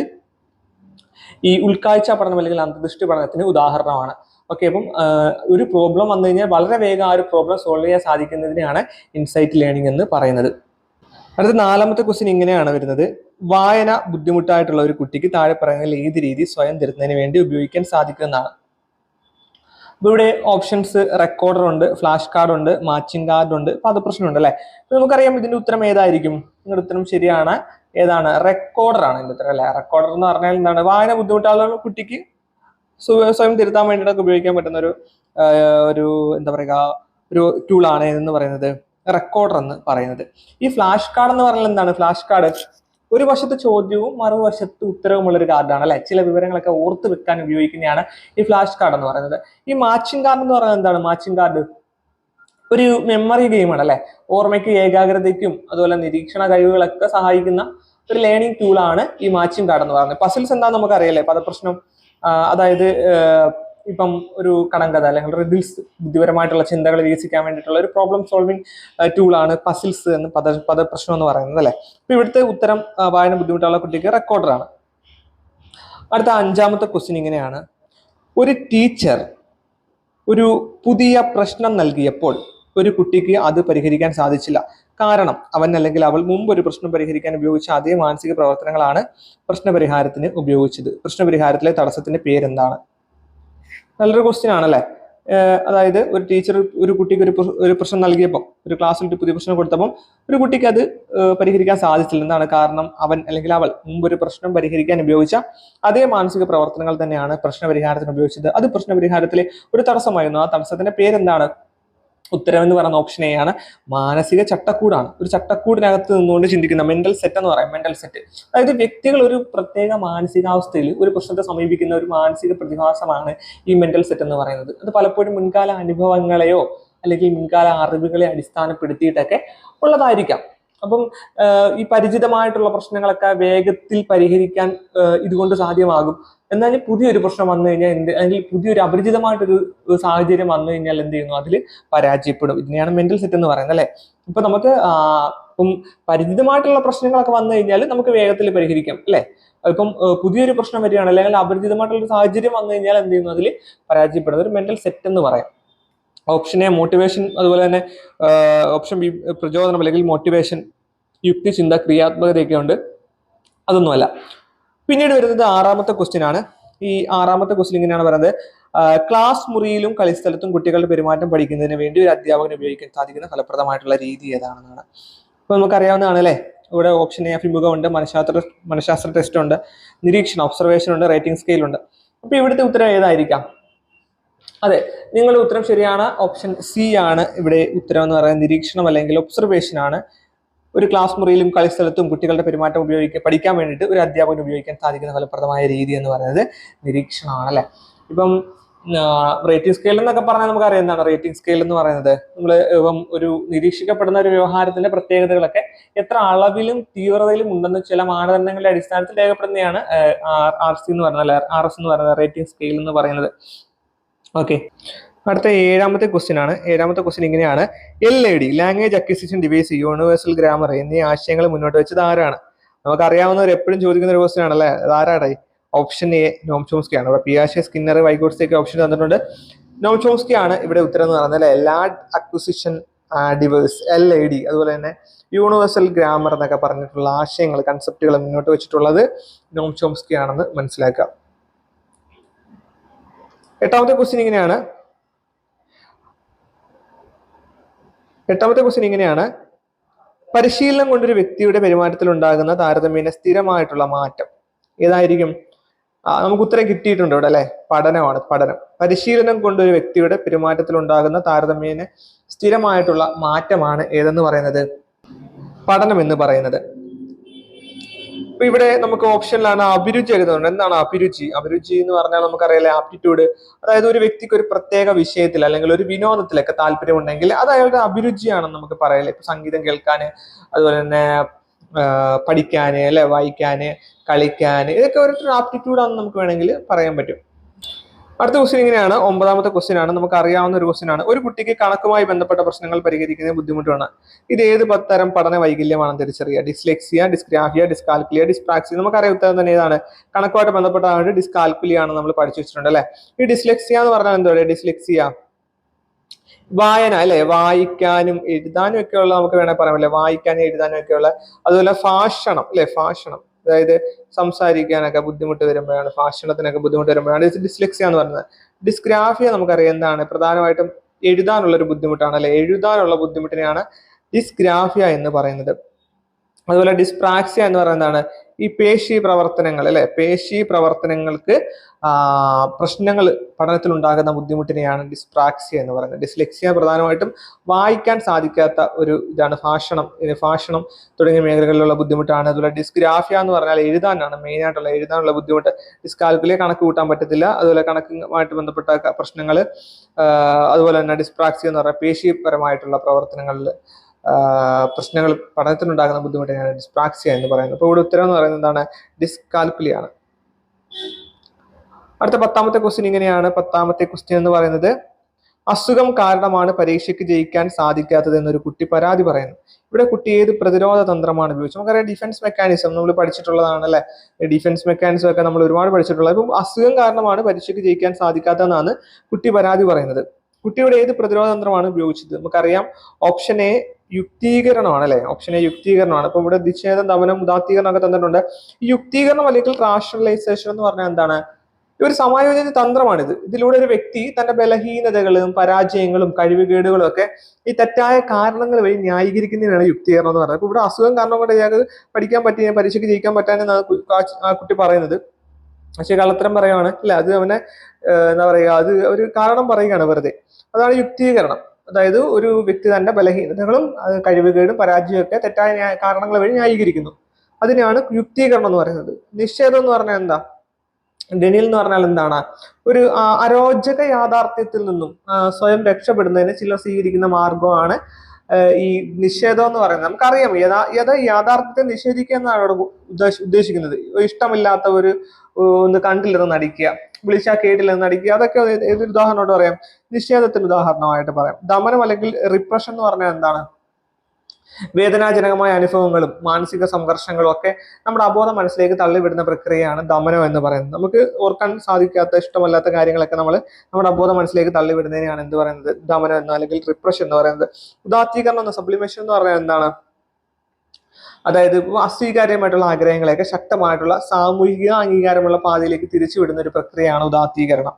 ഈ ഉൾക്കാഴ്ച പഠനം അല്ലെങ്കിൽ അന്തർദൃഷ്ടി പഠനത്തിന് ഉദാഹരണമാണ്. ഓക്കെ, അപ്പം ഒരു പ്രോബ്ലം വന്നു കഴിഞ്ഞാൽ വളരെ വേഗം ആ ഒരു പ്രോബ്ലം സോൾവ് ചെയ്യാൻ സാധിക്കുന്നതിനെയാണ് ഇൻസൈറ്റ് ലേണിംഗ് എന്ന് പറയുന്നത്. അടുത്ത 4ാമത്തെ ക്വസ്റ്റ്യൻ ഇങ്ങനെയാണ് വരുന്നത്. വായന ബുദ്ധിമുട്ടായിട്ടുള്ള ഒരു കുട്ടിക്ക് താഴെ പറയുന്നതിൽ ഏത് രീതി സ്വയം തിരുത്തുന്നതിന് വേണ്ടി ഉപയോഗിക്കാൻ സാധിക്കുന്നതാണ്. അപ്പൊ ഇവിടെ ഓപ്ഷൻസ് റെക്കോർഡർ ഉണ്ട്, ഫ്ലാഷ് കാർഡ് ഉണ്ട്, മാച്ചിങ് കാർഡ് ഉണ്ട്, പദപ്രശ്നം ഉണ്ട് അല്ലെ. നമുക്കറിയാം ഇതിന്റെ ഉത്തരം ഏതായിരിക്കും. നിങ്ങളുടെ ഉത്തരം ശരിയാണ്. ഏതാണ്? റെക്കോർഡർ ആണ് ഇതിന്റെ ഉത്തരം അല്ലെ. റെക്കോർഡർ എന്ന് പറഞ്ഞാൽ എന്താണ്? വായന ബുദ്ധിമുട്ടുള്ള കുട്ടിക്ക് സ്വയം തിരുത്താൻ വേണ്ടിയിട്ടൊക്കെ ഉപയോഗിക്കാൻ പറ്റുന്ന ഒരു എന്താ പറയുക ഒരു ടൂളാണ് എന്ന് പറയുന്നത് റെക്കോർഡർ എന്ന് പറയുന്നത്. ഈ ഫ്ലാഷ് കാർഡ് എന്ന് പറഞ്ഞാൽ എന്താണ്? ഫ്ലാഷ് കാർഡ് ഒരു വശത്ത് ചോദ്യവും മറുവശത്ത് ഉത്തരവുമുള്ള ഒരു കാർഡാണ് അല്ലെ. ചില വിവരങ്ങളൊക്കെ ഓർത്ത് വെക്കാൻ ഉപയോഗിക്കുന്നതാണ് ഈ ഫ്ലാഷ് കാർഡ് എന്ന് പറയുന്നത്. ഈ മാച്ചിങ് കാർഡ് എന്ന് പറയുന്നത് എന്താണ്? മാച്ചിങ് കാർഡ് ഒരു മെമ്മറി ഗെയിമാണ് അല്ലെ. ഓർമ്മയ്ക്ക്, ഏകാഗ്രതയ്ക്കും അതുപോലെ നിരീക്ഷണ കഴിവുകളൊക്കെ സഹായിക്കുന്ന ഒരു ലേണിംഗ് ടൂളാണ് ഈ മാച്ചിങ് കാർഡ് എന്ന് പറയുന്നത്. പസിൽസ് എന്താണെന്ന് നമുക്ക് അറിയാലേ. പദപ്രശ്നം, അതായത് ഇപ്പം ഒരു കടങ്കഥ അല്ലെങ്കിൽ റിഡിൽസ്, ബുദ്ധിപരമായിട്ടുള്ള ചിന്തകൾ വികസിക്കാൻ വേണ്ടിയിട്ടുള്ള ഒരു പ്രോബ്ലം സോൾവിങ് ടൂളാണ് പസിൽസ് എന്ന് പദപ്രശ്നം എന്ന് പറയുന്നത് അല്ലെ. അപ്പൊ ഇവിടുത്തെ ഉത്തരം വായന ബുദ്ധിമുട്ടുള്ള കുട്ടിക്ക് റെക്കോർഡറാണ്. അടുത്ത 5ാമത്തെ ക്വസ്റ്റ്യൻ ഇങ്ങനെയാണ്. ഒരു ടീച്ചർ ഒരു പുതിയ പ്രശ്നം നൽകിയപ്പോൾ ഒരു കുട്ടിക്ക് അത് പരിഹരിക്കാൻ സാധിച്ചില്ല. കാരണം അവൻ അല്ലെങ്കിൽ അവൾ മുമ്പ് ഒരു പ്രശ്നം പരിഹരിക്കാൻ ഉപയോഗിച്ച അതേ മാനസിക പ്രവർത്തനങ്ങളാണ് പ്രശ്നപരിഹാരത്തിന് ഉപയോഗിച്ചത്. പ്രശ്നപരിഹാരത്തിലെ തടസ്സത്തിന്റെ പേരെന്താണ്? നല്ലൊരു ക്വസ്റ്റ്യൻ ആണല്ലേ. അതായത് ഒരു ടീച്ചർ ഒരു കുട്ടിക്ക് ഒരു പ്രശ്നം നൽകിയപ്പോൾ, ഒരു ക്ലാസ്സിൽ ഒരു പുതിയ പ്രശ്നം കൊടുത്തപ്പോൾ ഒരു കുട്ടിക്ക് അത് പരിഹരിക്കാൻ സാധിച്ചില്ല. എന്താണ് കാരണം? അവൻ അല്ലെങ്കിൽ അവൾ മുമ്പ് ഒരു പ്രശ്നം പരിഹരിക്കാൻ ഉപയോഗിച്ച അതേ മാനസിക പ്രവർത്തനങ്ങൾ തന്നെയാണ് പ്രശ്നപരിഹാരത്തിന് ഉപയോഗിച്ചത്. അത് പ്രശ്നപരിഹാരത്തിലെ ഒരു തടസ്സമായിരുന്നു. ആ തടസ്സത്തിന്റെ പേരെന്താണ്? ഉത്തരം എന്ന് പറയുന്ന ഓപ്ഷൻ എ ആണ്. മാനസിക ചട്ടക്കൂടാണ്. ഒരു ചട്ടക്കൂടിനകത്ത് നിന്നുകൊണ്ട് ചിന്തിക്കുന്ന മെന്റൽ സെറ്റ് എന്ന് പറയും. മെന്റൽ സെറ്റ് അതായത് വ്യക്തികൾ ഒരു പ്രത്യേക മാനസികാവസ്ഥയിൽ ഒരു പ്രശ്നത്തെ സമീപിക്കുന്ന ഒരു മാനസിക പ്രതിഭാസമാണ് ഈ മെന്റൽ സെറ്റ് എന്ന് പറയുന്നത്. അത് പലപ്പോഴും മുൻകാല അനുഭവങ്ങളെയോ അല്ലെങ്കിൽ മുൻകാല അറിവുകളെ അടിസ്ഥാനപ്പെടുത്തിയിട്ടൊക്കെ ഉള്ളതായിരിക്കാം. അപ്പം ഈ പരിചിതമായിട്ടുള്ള പ്രശ്നങ്ങളൊക്കെ വേഗത്തിൽ പരിഹരിക്കാൻ ഇതുകൊണ്ട് സാധ്യമാകും. എന്നാലും പുതിയൊരു പ്രശ്നം വന്നു കഴിഞ്ഞാൽ അല്ലെങ്കിൽ പുതിയൊരു അപരിചിതമായിട്ടൊരു സാഹചര്യം വന്നു കഴിഞ്ഞാൽ എന്ത് ചെയ്യുന്നു? അതിൽ പരാജയപ്പെടും. ഇതിനെയാണ് മെന്റൽ സെറ്റ് എന്ന് പറയുന്നത് അല്ലെ. ഇപ്പൊ നമുക്ക് ഇപ്പം പരിചിതമായിട്ടുള്ള പ്രശ്നങ്ങളൊക്കെ വന്നു കഴിഞ്ഞാൽ നമുക്ക് വേഗത്തിൽ പരിഹരിക്കാം അല്ലെ. ഇപ്പം പുതിയൊരു പ്രശ്നം വരികയാണ് അല്ലെങ്കിൽ അപരിചിതമായിട്ടുള്ള ഒരു സാഹചര്യം വന്നു കഴിഞ്ഞാൽ എന്ത് ചെയ്യുന്നു? അതിൽ പരാജയപ്പെടുന്നത് ഒരു മെന്റൽ സെറ്റ് എന്ന് പറയാം. ഓപ്ഷൻ എ മോട്ടിവേഷൻ, അതുപോലെ തന്നെ ഓപ്ഷൻ ബി പ്രചോദനം അല്ലെങ്കിൽ മോട്ടിവേഷൻ, യുക്തിചിന്ത, ക്രിയാത്മകതയൊക്കെ ഉണ്ട്. അതൊന്നുമല്ല. പിന്നീട് വരുന്നത് 6ാമത്തെ ക്വസ്റ്റ്യൻ ആണ്. ഈ 6ാമത്തെ ക്വസ്റ്റ്യൻ ഇങ്ങനെയാണ് പറയുന്നത്. ക്ലാസ് മുറിയിലും കളിസ്ഥലത്തും കുട്ടികളുടെ പെരുമാറ്റം പഠിക്കുന്നതിന് വേണ്ടി ഒരു അധ്യാപകന് ഉപയോഗിക്കാൻ സാധിക്കുന്ന ഫലപ്രദമായിട്ടുള്ള രീതി ഏതാണെന്നാണ്. ഇപ്പൊ നമുക്കറിയാവുന്നതാണ് അല്ലെ. ഇവിടെ ഓപ്ഷൻ എ അഭിമുഖമുണ്ട്, മനഃശാസ്ത്ര ടെസ്റ്റ് ഉണ്ട്, നിരീക്ഷണം ഒബ്സർവേഷൻ ഉണ്ട്, റേറ്റിംഗ് സ്കെയിൽ ഉണ്ട്. അപ്പൊ ഇവിടുത്തെ ഉത്തരം ഏതായിരിക്കാം? അതെ, നിങ്ങളുടെ ഉത്തരം ശരിയാണ്. ഓപ്ഷൻ സി ആണ് ഇവിടെ ഉത്തരം എന്ന് പറയുന്നത്. നിരീക്ഷണം അല്ലെങ്കിൽ ഒബ്സർവേഷൻ ആണ് ഒരു ക്ലാസ് മുറിയിലും കളിസ്ഥലത്തും കുട്ടികളുടെ പെരുമാറ്റം പഠിക്കാൻ വേണ്ടിയിട്ട് ഒരു അധ്യാപകന് ഉപയോഗിക്കാൻ സാധിക്കുന്ന ഫലപ്രദമായ രീതി എന്ന് പറയുന്നത് നിരീക്ഷണമാണ് അല്ലെ. ഇപ്പം റേറ്റിംഗ് സ്കെയിൽ എന്നൊക്കെ പറഞ്ഞാൽ നമുക്കറിയാം എന്താണ് റേറ്റിംഗ് സ്കെയിൽ എന്ന് പറയുന്നത്. നമ്മൾ ഇപ്പം ഒരു നിരീക്ഷിക്കപ്പെടുന്ന ഒരു വ്യവഹാരത്തിന്റെ പ്രത്യേകതകളൊക്കെ എത്ര അളവിലും തീവ്രതയിലും ഉണ്ടെന്ന് ചില മാനദണ്ഡങ്ങളുടെ അടിസ്ഥാനത്തിൽ രേഖപ്പെടുന്നതാണ് RC എന്ന് പറയുന്നത് അല്ലെ, RS എന്ന് പറയുന്നത്, റേറ്റിംഗ് സ്കെയിൽ എന്ന് പറയുന്നത്. ഓക്കെ, അടുത്ത 7ാമത്തെ ക്വസ്റ്റ്യൻ ആണ്. 7ാമത്തെ ക്വസ്റ്റ്യൻ ഇങ്ങനെയാണ്. LAD language acquisition device, universal grammar എന്നീ ആശയങ്ങൾ മുന്നോട്ട് വെച്ചത് ആരാണ്? നമുക്കറിയാവുന്നവർ എപ്പോഴും ചോദിക്കുന്ന ഒരു ക്വസ്റ്റ്യൻ ആണല്ലേ. അതാരാടെ? ഓപ്ഷൻ എ നോം ചോംസ്കി ആണ്. ഇവിടെ പിയാഷെ, സ്കിന്നർ, വൈഗോട്ട്സ്കി ഒക്കെ ഓപ്ഷൻ തന്നിട്ടുണ്ട്. നോം ചോംസ്കി ആണ് ഇവിടെ ഉത്തരം എന്ന് പറയുന്നത് അല്ലെ. ലാഡ് അക്വിസിഷൻ ഡിവൈസ്, LAD, അതുപോലെ തന്നെ യൂണിവേഴ്സൽ ഗ്രാമർ എന്നൊക്കെ പറഞ്ഞിട്ടുള്ള ആശയങ്ങൾ, കൺസെപ്റ്റുകൾ മുന്നോട്ട് വെച്ചിട്ടുള്ളത് നോം ചോംസ്കി ആണെന്ന് മനസ്സിലാക്കാം. 8ാമത്തെ ക്വസ്റ്റ്യൻ ഇങ്ങനെയാണ്. എട്ടാമത്തെ ക്വസ്റ്റ്യൻ ഇങ്ങനെയാണ്: പരിശീലനം കൊണ്ടൊരു വ്യക്തിയുടെ പെരുമാറ്റത്തിൽ ഉണ്ടാകുന്ന താരതമ്യേന സ്ഥിരമായിട്ടുള്ള മാറ്റം ഏതായിരിക്കും? നമുക്ക് ഉത്തരം കിട്ടിയിട്ടുണ്ട് ഇവിടെ അല്ലെ. പഠനമാണ്. പഠനം. പരിശീലനം കൊണ്ടൊരു വ്യക്തിയുടെ പെരുമാറ്റത്തിൽ ഉണ്ടാകുന്ന താരതമ്യേന സ്ഥിരമായിട്ടുള്ള മാറ്റമാണ് ഏതെന്ന് പറയുന്നത്? പഠനം എന്ന് പറയുന്നത്. അപ്പൊ ഇവിടെ നമുക്ക് ഓപ്ഷനിലാണ് അഭിരുചി എഴുതുന്നുണ്ട്. എന്താണ് അഭിരുചി? അഭിരുചി എന്ന് പറഞ്ഞാൽ നമുക്കറിയാലേ ആപ്റ്റിറ്റ്യൂഡ്. അതായത് ഒരു വ്യക്തിക്ക് ഒരു പ്രത്യേക വിഷയത്തിൽ അല്ലെങ്കിൽ ഒരു വിനോദത്തിലൊക്കെ താല്പര്യമുണ്ടെങ്കിൽ അത് അയാളുടെ അഭിരുചിയാണെന്ന് നമുക്ക് പറയാല്ലേ. ഇപ്പൊ സംഗീതം കേൾക്കാന്, അതുപോലെ തന്നെ പഠിക്കാന്, അല്ലെ വായിക്കാന്, കളിക്കാന്, ഇതൊക്കെ ഒരു ആപ്റ്റിറ്റ്യൂഡ് ആണെന്ന് നമുക്ക് വേണമെങ്കിൽ പറയാൻ പറ്റും. അടുത്ത ക്വസ്റ്റ്യൻ ഇങ്ങനെയാണ്. 9ാമത്തെ ക്വസ്റ്റ്യൻ ആണ്. നമുക്ക് അറിയാവുന്ന ഒരു ക്വസ്റ്റ്യൻ ആണ്. ഒരു കുട്ടിക്ക് കണക്കുമായി ബന്ധപ്പെട്ട പ്രശ്നങ്ങൾ പരിഹരിക്കുന്നതിന് ബുദ്ധിമുട്ടാണ്. ഇത് ഏത് തരം പഠന വൈകല്യമാണെന്ന് തിരിച്ചറിയുക? Dyslexia, dysgraphia, dyscalculia, dyspraxia. നമുക്കറിയാം ഉത്തരം തന്നെ ഏതാണ്? കണക്കുമായിട്ട് ബന്ധപ്പെട്ട ഡിസ്കാൽക്കുലിയ ആണ് നമ്മൾ പഠിച്ചു വെച്ചിട്ടുണ്ട് അല്ലെ. ഈ ഡിസ്ലെക്സിയ എന്ന് പറഞ്ഞാൽ എന്താ പറയുക? ഡിസ്ലെക്സിയ വായന അല്ലെ, വായിക്കാനും എഴുതാനും ഒക്കെ ഉള്ള, നമുക്ക് വേണമെങ്കിൽ പറയാമല്ലേ, വായിക്കാനും എഴുതാനും ഒക്കെ ഉള്ള. അതുപോലെ ഭാഷണം അല്ലെ, ഭാഷണം, അതായത് സംസാരിക്കാനൊക്കെ ബുദ്ധിമുട്ട് വരുമ്പോഴാണ്, ഭാഷണത്തിനൊക്കെ ബുദ്ധിമുട്ട് വരുമ്പോഴാണ് ഡിസ്ലെക്സിയ എന്ന് പറയുന്നത്. ഡിസ്ഗ്രാഫിയ നമുക്കറിയാം എന്താണ്? പ്രധാനമായിട്ടും എഴുതാനുള്ള ഒരു ബുദ്ധിമുട്ടാണ് അല്ലെ, എഴുതാനുള്ള ബുദ്ധിമുട്ടിനെയാണ് ഡിസ്ഗ്രാഫിയ എന്ന് പറയുന്നത്. അതുപോലെ ഡിസ്പ്രാക്സിയ എന്ന് പറയുന്നതാണ് ഈ പേശി പ്രവർത്തനങ്ങൾ അല്ലെ, പേശി പ്രവർത്തനങ്ങൾക്ക് പ്രശ്നങ്ങൾ പഠനത്തിൽ ഉണ്ടാകുന്ന ബുദ്ധിമുട്ടിനെയാണ് ഡിസ്പ്രാക്സിയ എന്ന് പറയുന്നത്. ഡിസ്ലെക്സിയ പ്രധാനമായിട്ടും വായിക്കാൻ സാധിക്കാത്ത ഒരു ഇതാണ്. ഭാഷണം തുടങ്ങിയ മേഖലകളിലുള്ള ബുദ്ധിമുട്ടാണ്. അതുപോലെ ഡിസ്ഗ്രാഫിയ എന്ന് പറഞ്ഞാൽ എഴുതാനാണ്, മെയിനായിട്ടുള്ള എഴുതാനുള്ള ബുദ്ധിമുട്ട്. ഡിസ്കാൽക്കുലിയ കണക്ക് കൂട്ടാൻ പറ്റത്തില്ല. അതുപോലെ കണക്കുമായിട്ട് ബന്ധപ്പെട്ട പ്രശ്നങ്ങൾ. അതുപോലെ തന്നെ ഡിസ്പ്രാക്സിയ എന്ന് പറഞ്ഞാൽ പേശിപരമായിട്ടുള്ള പ്രവർത്തനങ്ങളിൽ പ്രശ്നങ്ങൾ പഠനത്തിനുണ്ടാകുന്ന ബുദ്ധിമുട്ടിനെയാണ് ഡിസ്പ്രാക്സിയ എന്ന് പറയുന്നത്. അപ്പോൾ ഇവിടെ ഉത്തരം എന്ന് പറയുന്നത് എന്താണ്? ഡിസ്കാൽക്കുലിയാണ്. അടുത്ത 10ാമത്തെ ക്വസ്റ്റ്യൻ ഇങ്ങനെയാണ്. 10ാമത്തെ ക്വസ്റ്റ്യൻ എന്ന് പറയുന്നത്: അസുഖം കാരണമാണ് പരീക്ഷയ്ക്ക് ജയിക്കാൻ സാധിക്കാത്തത് എന്നൊരു കുട്ടി പരാതി പറയുന്നു. ഇവിടെ കുട്ടി ഏത് പ്രതിരോധ തന്ത്രമാണ് ഉപയോഗിച്ചത്? നമുക്കറിയാം ഡിഫൻസ് മെക്കാനിസം നമ്മൾ പഠിച്ചിട്ടുള്ളതാണ് അല്ലെ. ഡിഫൻസ് മെക്കാനിസം ഒക്കെ നമ്മൾ ഒരുപാട് പഠിച്ചിട്ടുള്ളത്. അപ്പം അസുഖം കാരണമാണ് പരീക്ഷയ്ക്ക് ജയിക്കാൻ സാധിക്കാത്തതെന്നാണ് കുട്ടി പരാതി പറയുന്നത്. കുട്ടിയുടെ ഏത് പ്രതിരോധ തന്ത്രമാണ് ഉപയോഗിച്ചത്? നമുക്കറിയാം ഓപ്ഷൻ എ യുക്തീകരണമാണ് അല്ലെ. ഓപ്ഷൻ എ യുക്തീകരണമാണ്. അപ്പൊ ഇവിടെ നിഷേധം, ദമനം, ഉദാത്തീകരണം ഒക്കെ തന്നിട്ടുണ്ട്. ഈ യുക്തീകരണം അല്ലെങ്കിൽ റാഷണലൈസേഷൻ എന്ന് പറഞ്ഞാൽ എന്താണ്? ഒരു സമായോജിത തന്ത്രമാണിത്. ഇതിലൂടെ ഒരു വ്യക്തി തന്റെ ബലഹീനതകളും പരാജയങ്ങളും കഴിവുകേടുകളും ഒക്കെ ഈ തെറ്റായ കാരണങ്ങൾ വഴി ന്യായീകരിക്കുന്നതിനാണ് യുക്തീകരണം എന്ന് പറയുന്നത്. അപ്പൊ ഇവിടെ അസുഖം കാരണം കൊണ്ട് ഇയാൾക്ക് പഠിക്കാൻ പറ്റിയ, പരീക്ഷയ്ക്ക് ജയിക്കാൻ പറ്റാനെന്നാണ് ആ കുട്ടി പറയുന്നത്. പക്ഷെ കള്ളത്തരം പറയുകയാണ് അല്ല, അത് അവനെ എന്താ പറയുക, അത് ഒരു കാരണം പറയുകയാണ് വെറുതെ. അതാണ് യുക്തീകരണം. അതായത് ഒരു വ്യക്തി തന്റെ ബലഹീനതകളും കഴിവുകേടും പരാജയവും ഒക്കെ തെറ്റായ കാരണങ്ങൾ വഴി ന്യായീകരിക്കുന്നു. അതിനാണ് യുക്തീകരണം എന്ന് പറയുന്നത്. നിഷേധം എന്ന് പറഞ്ഞാൽ എന്താ? ഡെനിയൽ എന്ന് പറഞ്ഞാൽ എന്താണ്? ഒരു അരോചക യാഥാർത്ഥ്യത്തിൽ നിന്നും സ്വയം രക്ഷപ്പെടുന്നതിന് ചിലർ സ്വീകരിക്കുന്ന മാർഗമാണ് ഈ നിഷേധം എന്ന് പറയുന്നത്. നമുക്കറിയാം യാഥാർത്ഥ്യത്തെ നിഷേധിക്കുക എന്നാണ് അവിടെ ഉദ്ദേശിക്കുന്നത്. ഇഷ്ടമില്ലാത്ത ഒന്ന് കണ്ടില്ലെന്ന് നടിക്കുക, വിളിച്ചാൽ കേട്ടില്ലെന്ന് നടിക്കുക, അതൊക്കെ ഏതൊരു ഉദാഹരണമായിട്ട് പറയാം? നിഷേധത്തിന് ഉദാഹരണമായിട്ട് പറയാം. ദമനം അല്ലെങ്കിൽ റിപ്രഷൻ എന്ന് പറഞ്ഞാൽ എന്താണ്? വേദനാജനകമായ അനുഭവങ്ങളും മാനസിക സംഘർഷങ്ങളും ഒക്കെ നമ്മുടെ അബോധ മനസ്സിലേക്ക് തള്ളിവിടുന്ന പ്രക്രിയയാണ് ദമനം എന്ന് പറയുന്നത്. നമുക്ക് ഓർക്കാൻ സാധിക്കാത്ത, ഇഷ്ടമല്ലാത്ത കാര്യങ്ങളൊക്കെ നമ്മുടെ അബോധ മനസ്സിലേക്ക് തള്ളിവിടുന്നതിനെയാണ് എന്ത് പറയുന്നത്? ദമനം എന്ന് അല്ലെങ്കിൽ റിപ്രഷൻ എന്ന് പറയുന്നത്. ഉദാത്തീകരണം എന്ന സബ്ലിമേഷൻ എന്ന് പറഞ്ഞാൽ എന്താണ്? അതായത് അസ്വീകാര്യമായിട്ടുള്ള ആഗ്രഹങ്ങളെയൊക്കെ ശക്തമായിട്ടുള്ള സാമൂഹിക അംഗീകാരമുള്ള പാതയിലേക്ക് തിരിച്ചുവിടുന്ന ഒരു പ്രക്രിയയാണ് ഉദാത്തീകരണം.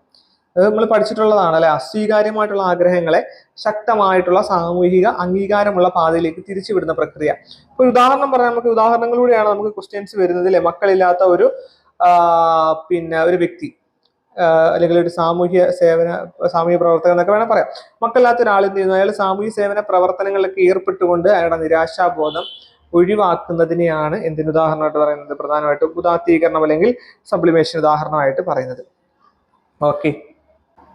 അത് നമ്മൾ പഠിച്ചിട്ടുള്ളതാണ് അല്ലെ. അസ്വീകാര്യമായിട്ടുള്ള ആഗ്രഹങ്ങളെ ശക്തമായിട്ടുള്ള സാമൂഹിക അംഗീകാരമുള്ള പാതയിലേക്ക് തിരിച്ചുവിടുന്ന പ്രക്രിയ. ഇപ്പൊ ഒരു ഉദാഹരണം പറയാൻ, നമുക്ക് ഉദാഹരണങ്ങളിലൂടെയാണ് നമുക്ക് ക്വസ്റ്റ്യൻസ് വരുന്നത് അല്ലെ. മക്കളില്ലാത്ത ഒരു വ്യക്തി അല്ലെങ്കിൽ ഒരു സാമൂഹ്യ പ്രവർത്തകൻ എന്നൊക്കെ വേണം പറയാം. മക്കളില്ലാത്ത ഒരാൾ എന്ത് ചെയ്യുന്നു? അയാൾ സാമൂഹ്യ സേവന പ്രവർത്തനങ്ങളിലൊക്കെ ഏർപ്പെട്ടുകൊണ്ട് അയാളുടെ നിരാശാബോധം ഒഴിവാക്കുന്നതിനെയാണ് എന്തിന് ഉദാഹരണമായിട്ട് പറയുന്നത്? പ്രധാനമായിട്ടും ഉദാത്തീകരണം അല്ലെങ്കിൽ സബ്ലിമേഷൻ ഉദാഹരണമായിട്ട് പറയുന്നത്. ഓക്കെ,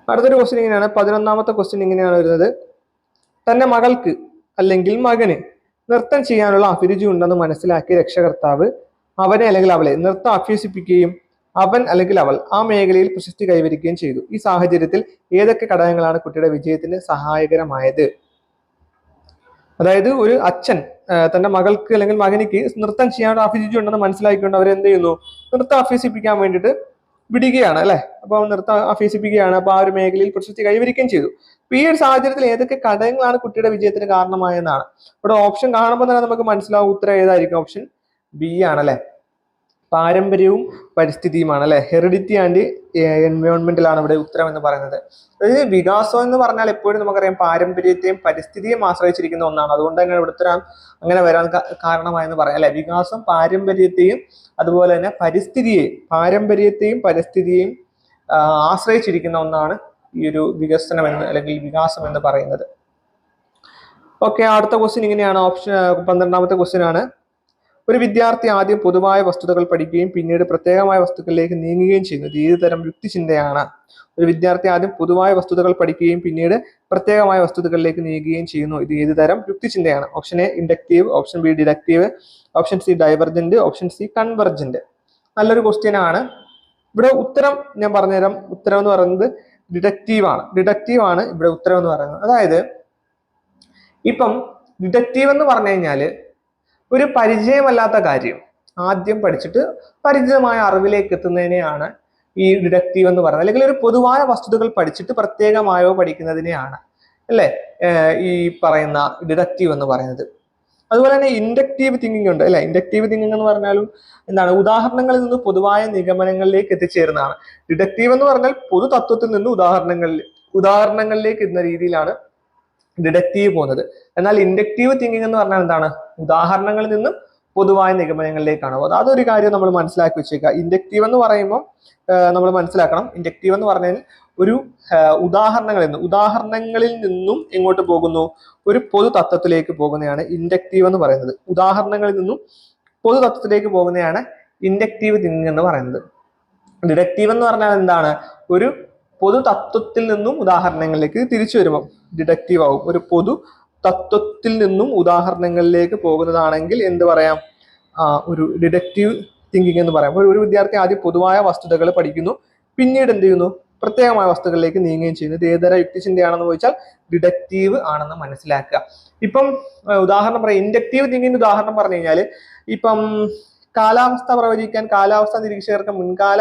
അടുത്തൊരു ക്വസ്റ്റ്യൻ ഇങ്ങനെയാണ്. 11ാമത്തെ ക്വസ്റ്റ്യൻ ഇങ്ങനെയാണ് വരുന്നത്: തന്റെ മകൾക്ക് അല്ലെങ്കിൽ മകന് നൃത്തം ചെയ്യാനുള്ള അഭിരുചി ഉണ്ടെന്ന് മനസ്സിലാക്കിയ രക്ഷകർത്താവ് അവനെ അല്ലെങ്കിൽ അവളെ നൃത്തം അഭ്യസിപ്പിക്കുകയും അവൻ അല്ലെങ്കിൽ അവൾ ആ മേഖലയിൽ പ്രശസ്തി കൈവരിക്കുകയും ചെയ്തു. ഈ സാഹചര്യത്തിൽ ഏതൊക്കെ ഘടകങ്ങളാണ് കുട്ടിയുടെ വിജയത്തിന് സഹായകരമായത്? അതായത് ഒരു അച്ഛൻ തന്റെ മകൾക്ക് അല്ലെങ്കിൽ മകനിക്ക് നൃത്തം ചെയ്യാനുള്ള അഭിരുചി ഉണ്ടെന്ന് മനസ്സിലാക്കിക്കൊണ്ട് അവരെന്ത് ചെയ്യുന്നു? നൃത്തം അഭ്യസിപ്പിക്കാൻ വേണ്ടിയിട്ട് വിടുകയാണ് അല്ലെ. അപ്പൊ നൃത്തം അഭ്യസിപ്പിക്കുകയാണ്. അപ്പൊ ആ ഒരു മേഖലയിൽ പ്രശസ്തി കൈവരിക്കുകയും ചെയ്തു. അപ്പൊ ഈ ഒരു സാഹചര്യത്തിൽ ഏതൊക്കെ ഘടകങ്ങളാണ് കുട്ടിയുടെ വിജയത്തിന് കാരണമായെന്നാണ് ഇവിടെ ഓപ്ഷൻ കാണുമ്പോൾ തന്നെ നമുക്ക് മനസ്സിലാവും. ഉത്തരം ഏതായിരിക്കും? ഓപ്ഷൻ ബി ആണ് അല്ലെ. പാരമ്പര്യവും പരിസ്ഥിതിയുമാണ് അല്ലെ. ഹെറിഡിറ്റി ആൻഡ് എൻവയോൺമെന്റിലാണ് ഇവിടെ ഉത്തരം എന്ന് പറയുന്നത്. അതായത് വികാസം എന്ന് പറഞ്ഞാൽ എപ്പോഴും നമുക്കറിയാം പാരമ്പര്യത്തെയും പരിസ്ഥിതിയെയും ആശ്രയിച്ചിരിക്കുന്ന ഒന്നാണ്. അതുകൊണ്ട് തന്നെ ഇവിടെ ഉത്തരം അങ്ങനെ വരാൻ കാരണമായെന്ന് പറയാം അല്ലെ. വികാസം പാരമ്പര്യത്തെയും അതുപോലെ തന്നെ പാരമ്പര്യത്തെയും പരിസ്ഥിതിയെയും ആശ്രയിച്ചിരിക്കുന്ന ഒന്നാണ് ഈ ഒരു വികസനം എന്ന് അല്ലെങ്കിൽ വികാസം എന്ന് പറയുന്നത്. ഓക്കെ, അടുത്ത ക്വസ്റ്റ്യൻ ഇങ്ങനെയാണ്. ഓപ്ഷൻ 12ാമത്തെ ക്വസ്റ്റ്യൻ ആണ്. ഒരു വിദ്യാർത്ഥി ആദ്യം പൊതുവായ വസ്തുതകൾ പഠിക്കുകയും പിന്നീട് പ്രത്യേകമായ വസ്തുക്കളിലേക്ക് നീങ്ങുകയും ചെയ്യുന്നത് ഏത് തരം യുക്തിചിന്തയാണ്? ഒരു വിദ്യാർത്ഥി ആദ്യം പൊതുവായ വസ്തുതകൾ പഠിക്കുകയും പിന്നീട് പ്രത്യേകമായ വസ്തുതകളിലേക്ക് നീങ്ങുകയും ചെയ്യുന്നു, ഇത് ഏത് തരം യുക്തിചിന്തയാണ്? Option A inductive, option B deductive, option C divergent, option C convergent. നല്ലൊരു ക്വസ്റ്റ്യൻ ആണ്. ഇവിടെ ഉത്തരം ഞാൻ പറഞ്ഞുതരാം. ഉത്തരം എന്ന് പറയുന്നത് ഡിഡക്റ്റീവ് ആണ് ഇവിടെ ഉത്തരം എന്ന് പറയുന്നത്. അതായത് ഇപ്പം ഡിഡക്റ്റീവ് എന്ന് പറഞ്ഞു കഴിഞ്ഞാല് ഒരു പരിചയമല്ലാത്ത കാര്യം ആദ്യം പഠിച്ചിട്ട് പരിചിതമായ അറിവിലേക്ക് എത്തുന്നതിനെയാണ് ഈ ഡിഡക്റ്റീവ് എന്ന് പറയുന്നത്. അല്ലെങ്കിൽ ഒരു പൊതുവായ വസ്തുതകൾ പഠിച്ചിട്ട് പ്രത്യേകമായോ പഠിക്കുന്നതിനെയാണ് അല്ലെ ഈ പറയുന്ന ഡിഡക്റ്റീവ് എന്ന് പറയുന്നത്. അതുപോലെ തന്നെ ഇൻഡക്റ്റീവ് തിങ്കിങ് ഉണ്ട് അല്ലെ. ഇൻഡക്റ്റീവ് തിങ്കിങ് എന്ന് പറഞ്ഞാലും എന്താണ്, ഉദാഹരണങ്ങളിൽ നിന്ന് പൊതുവായ നിഗമനങ്ങളിലേക്ക് എത്തിച്ചേരുന്നതാണ്. ഡിഡക്റ്റീവ് എന്ന് പറഞ്ഞാൽ പൊതു തത്വത്തിൽ നിന്ന് ഉദാഹരണങ്ങളിലേക്ക് എത്തുന്ന രീതിയിലാണ് ഡിഡക്റ്റീവ് പോകുന്നത്. എന്നാൽ ഇൻഡക്റ്റീവ് തിങ്കിങ് എന്ന് പറഞ്ഞാൽ എന്താണ്, ഉദാഹരണങ്ങളിൽ നിന്നും പൊതുവായ നിഗമനങ്ങളിലേക്കാണ് പോകുന്നത്. അതൊരു കാര്യം നമ്മൾ മനസ്സിലാക്കി വെച്ചേക്കുക. ഇൻഡക്റ്റീവ് എന്ന് പറയുമ്പോൾ നമ്മൾ മനസ്സിലാക്കണം, ഇൻഡക്റ്റീവ് എന്ന് പറഞ്ഞാൽ ഒരു ഉദാഹരണങ്ങളിൽ നിന്നും എങ്ങോട്ട് പോകുന്നു, ഒരു പൊതു തത്വത്തിലേക്ക് പോകുന്നതാണ് ഇൻഡക്റ്റീവ് എന്ന് പറയുന്നത്. ഉദാഹരണങ്ങളിൽ നിന്നും പൊതു തത്വത്തിലേക്ക് പോകുന്നതാണ് ഇൻഡക്റ്റീവ് തിങ്കിങ് എന്ന് പറയുന്നത്. ഡിഡക്റ്റീവ് എന്ന് പറഞ്ഞാൽ എന്താണ്, ഒരു പൊതു തത്വത്തിൽ നിന്നും ഉദാഹരണങ്ങളിലേക്ക് തിരിച്ചു വരുമ്പോൾ ഡിഡക്റ്റീവ് ആവും. ഒരു പൊതു തത്വത്തിൽ നിന്നും ഉദാഹരണങ്ങളിലേക്ക് പോകുന്നതാണെങ്കിൽ എന്ത് പറയാം, ഒരു ഡിഡക്റ്റീവ് തിങ്കിങ് എന്ന് പറയാം. ഒരു വിദ്യാർത്ഥി ആദ്യം പൊതുവായ വസ്തുതകൾ പഠിക്കുന്നു, പിന്നീട് എന്ത് ചെയ്യുന്നു, പ്രത്യേകമായ വസ്തുക്കളിലേക്ക് നീങ്ങുകയും ചെയ്യുന്നു. ഇത് ഏതൊരു യുക്തിചിന്തയാണെന്ന് ചോദിച്ചാൽ ഡിഡക്റ്റീവ് ആണെന്ന് മനസ്സിലാക്കുക. ഇപ്പം ഉദാഹരണം പറയാം, ഇൻഡക്റ്റീവ് തിങ്കിങ് ഉദാഹരണം പറഞ്ഞു കഴിഞ്ഞാൽ ഇപ്പം കാലാവസ്ഥ പ്രവചിക്കാൻ കാലാവസ്ഥ നിരീക്ഷകർക്ക് മുൻകാല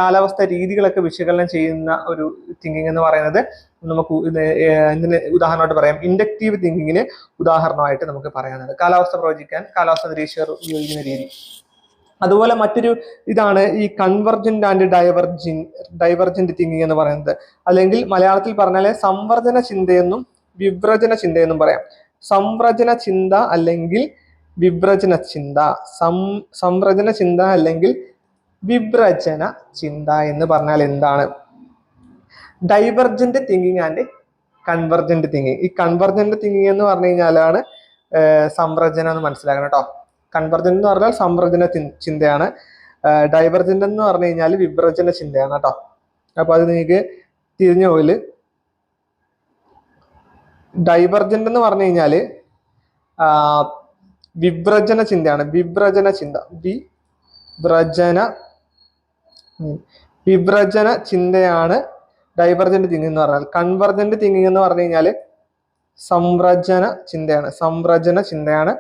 കാലാവസ്ഥ രീതികളൊക്കെ വിശകലനം ചെയ്യുന്ന ഒരു തിങ്കിങ് എന്ന് പറയുന്നത് നമുക്ക് ഇതിന് ഉദാഹരണമായിട്ട് പറയാം. ഇൻഡക്റ്റീവ് തിങ്കിങ്ങിന് ഉദാഹരണമായിട്ട് നമുക്ക് പറയാനുള്ളത് കാലാവസ്ഥ പ്രവചിക്കാൻ കാലാവസ്ഥ നിരീക്ഷകർ ഉപയോഗിക്കുന്ന രീതി. അതുപോലെ മറ്റൊരു ഇതാണ് ഈ കൺവെർജന്റ് ആൻഡ് ഡൈവർജന്റ് തിങ്കിങ് എന്ന് പറയുന്നത്. അല്ലെങ്കിൽ മലയാളത്തിൽ പറഞ്ഞാൽ സംവർജന ചിന്തയെന്നും വിവ്രജന ചിന്തയെന്നും പറയാം. സംവ്രജന ചിന്ത അല്ലെങ്കിൽ വിവ്രജന ചിന്ത, സംവ്രജന ചിന്ത അല്ലെങ്കിൽ വിവ്രജന ചിന്ത എന്ന് പറഞ്ഞാൽ എന്താണ്? Divergent thinking and convergent thinking. ഈ കൺവെർജന്റ് തിങ്കിങ് എന്ന് പറഞ്ഞു കഴിഞ്ഞാലാണ് സംവ്രജന എന്ന് മനസ്സിലാക്കണം കേട്ടോ. കൺവെർജന്റ് എന്ന് പറഞ്ഞാൽ സംവ്രജന ചിന്തയാണ്, ഡൈവർജന്റ് എന്ന് പറഞ്ഞു കഴിഞ്ഞാൽ വിവ്രജന ചിന്തയാണ് കേട്ടോ. അപ്പൊ അത് നിങ്ങൾക്ക് തിരിഞ്ഞു പോയില്. ഡൈവർജന്റ് എന്ന് പറഞ്ഞു കഴിഞ്ഞാല് വിവ്രജന ചിന്തയാണ്. വിവ്രജന ചിന്തയാണ് ഡൈവർജന്റ് തിങ്കിങ് എന്ന് പറഞ്ഞാൽ. കൺവെർജന്റ് തിങ്കിങ് എന്ന് പറഞ്ഞു കഴിഞ്ഞാൽ സംവ്രജന ചിന്തയാണ്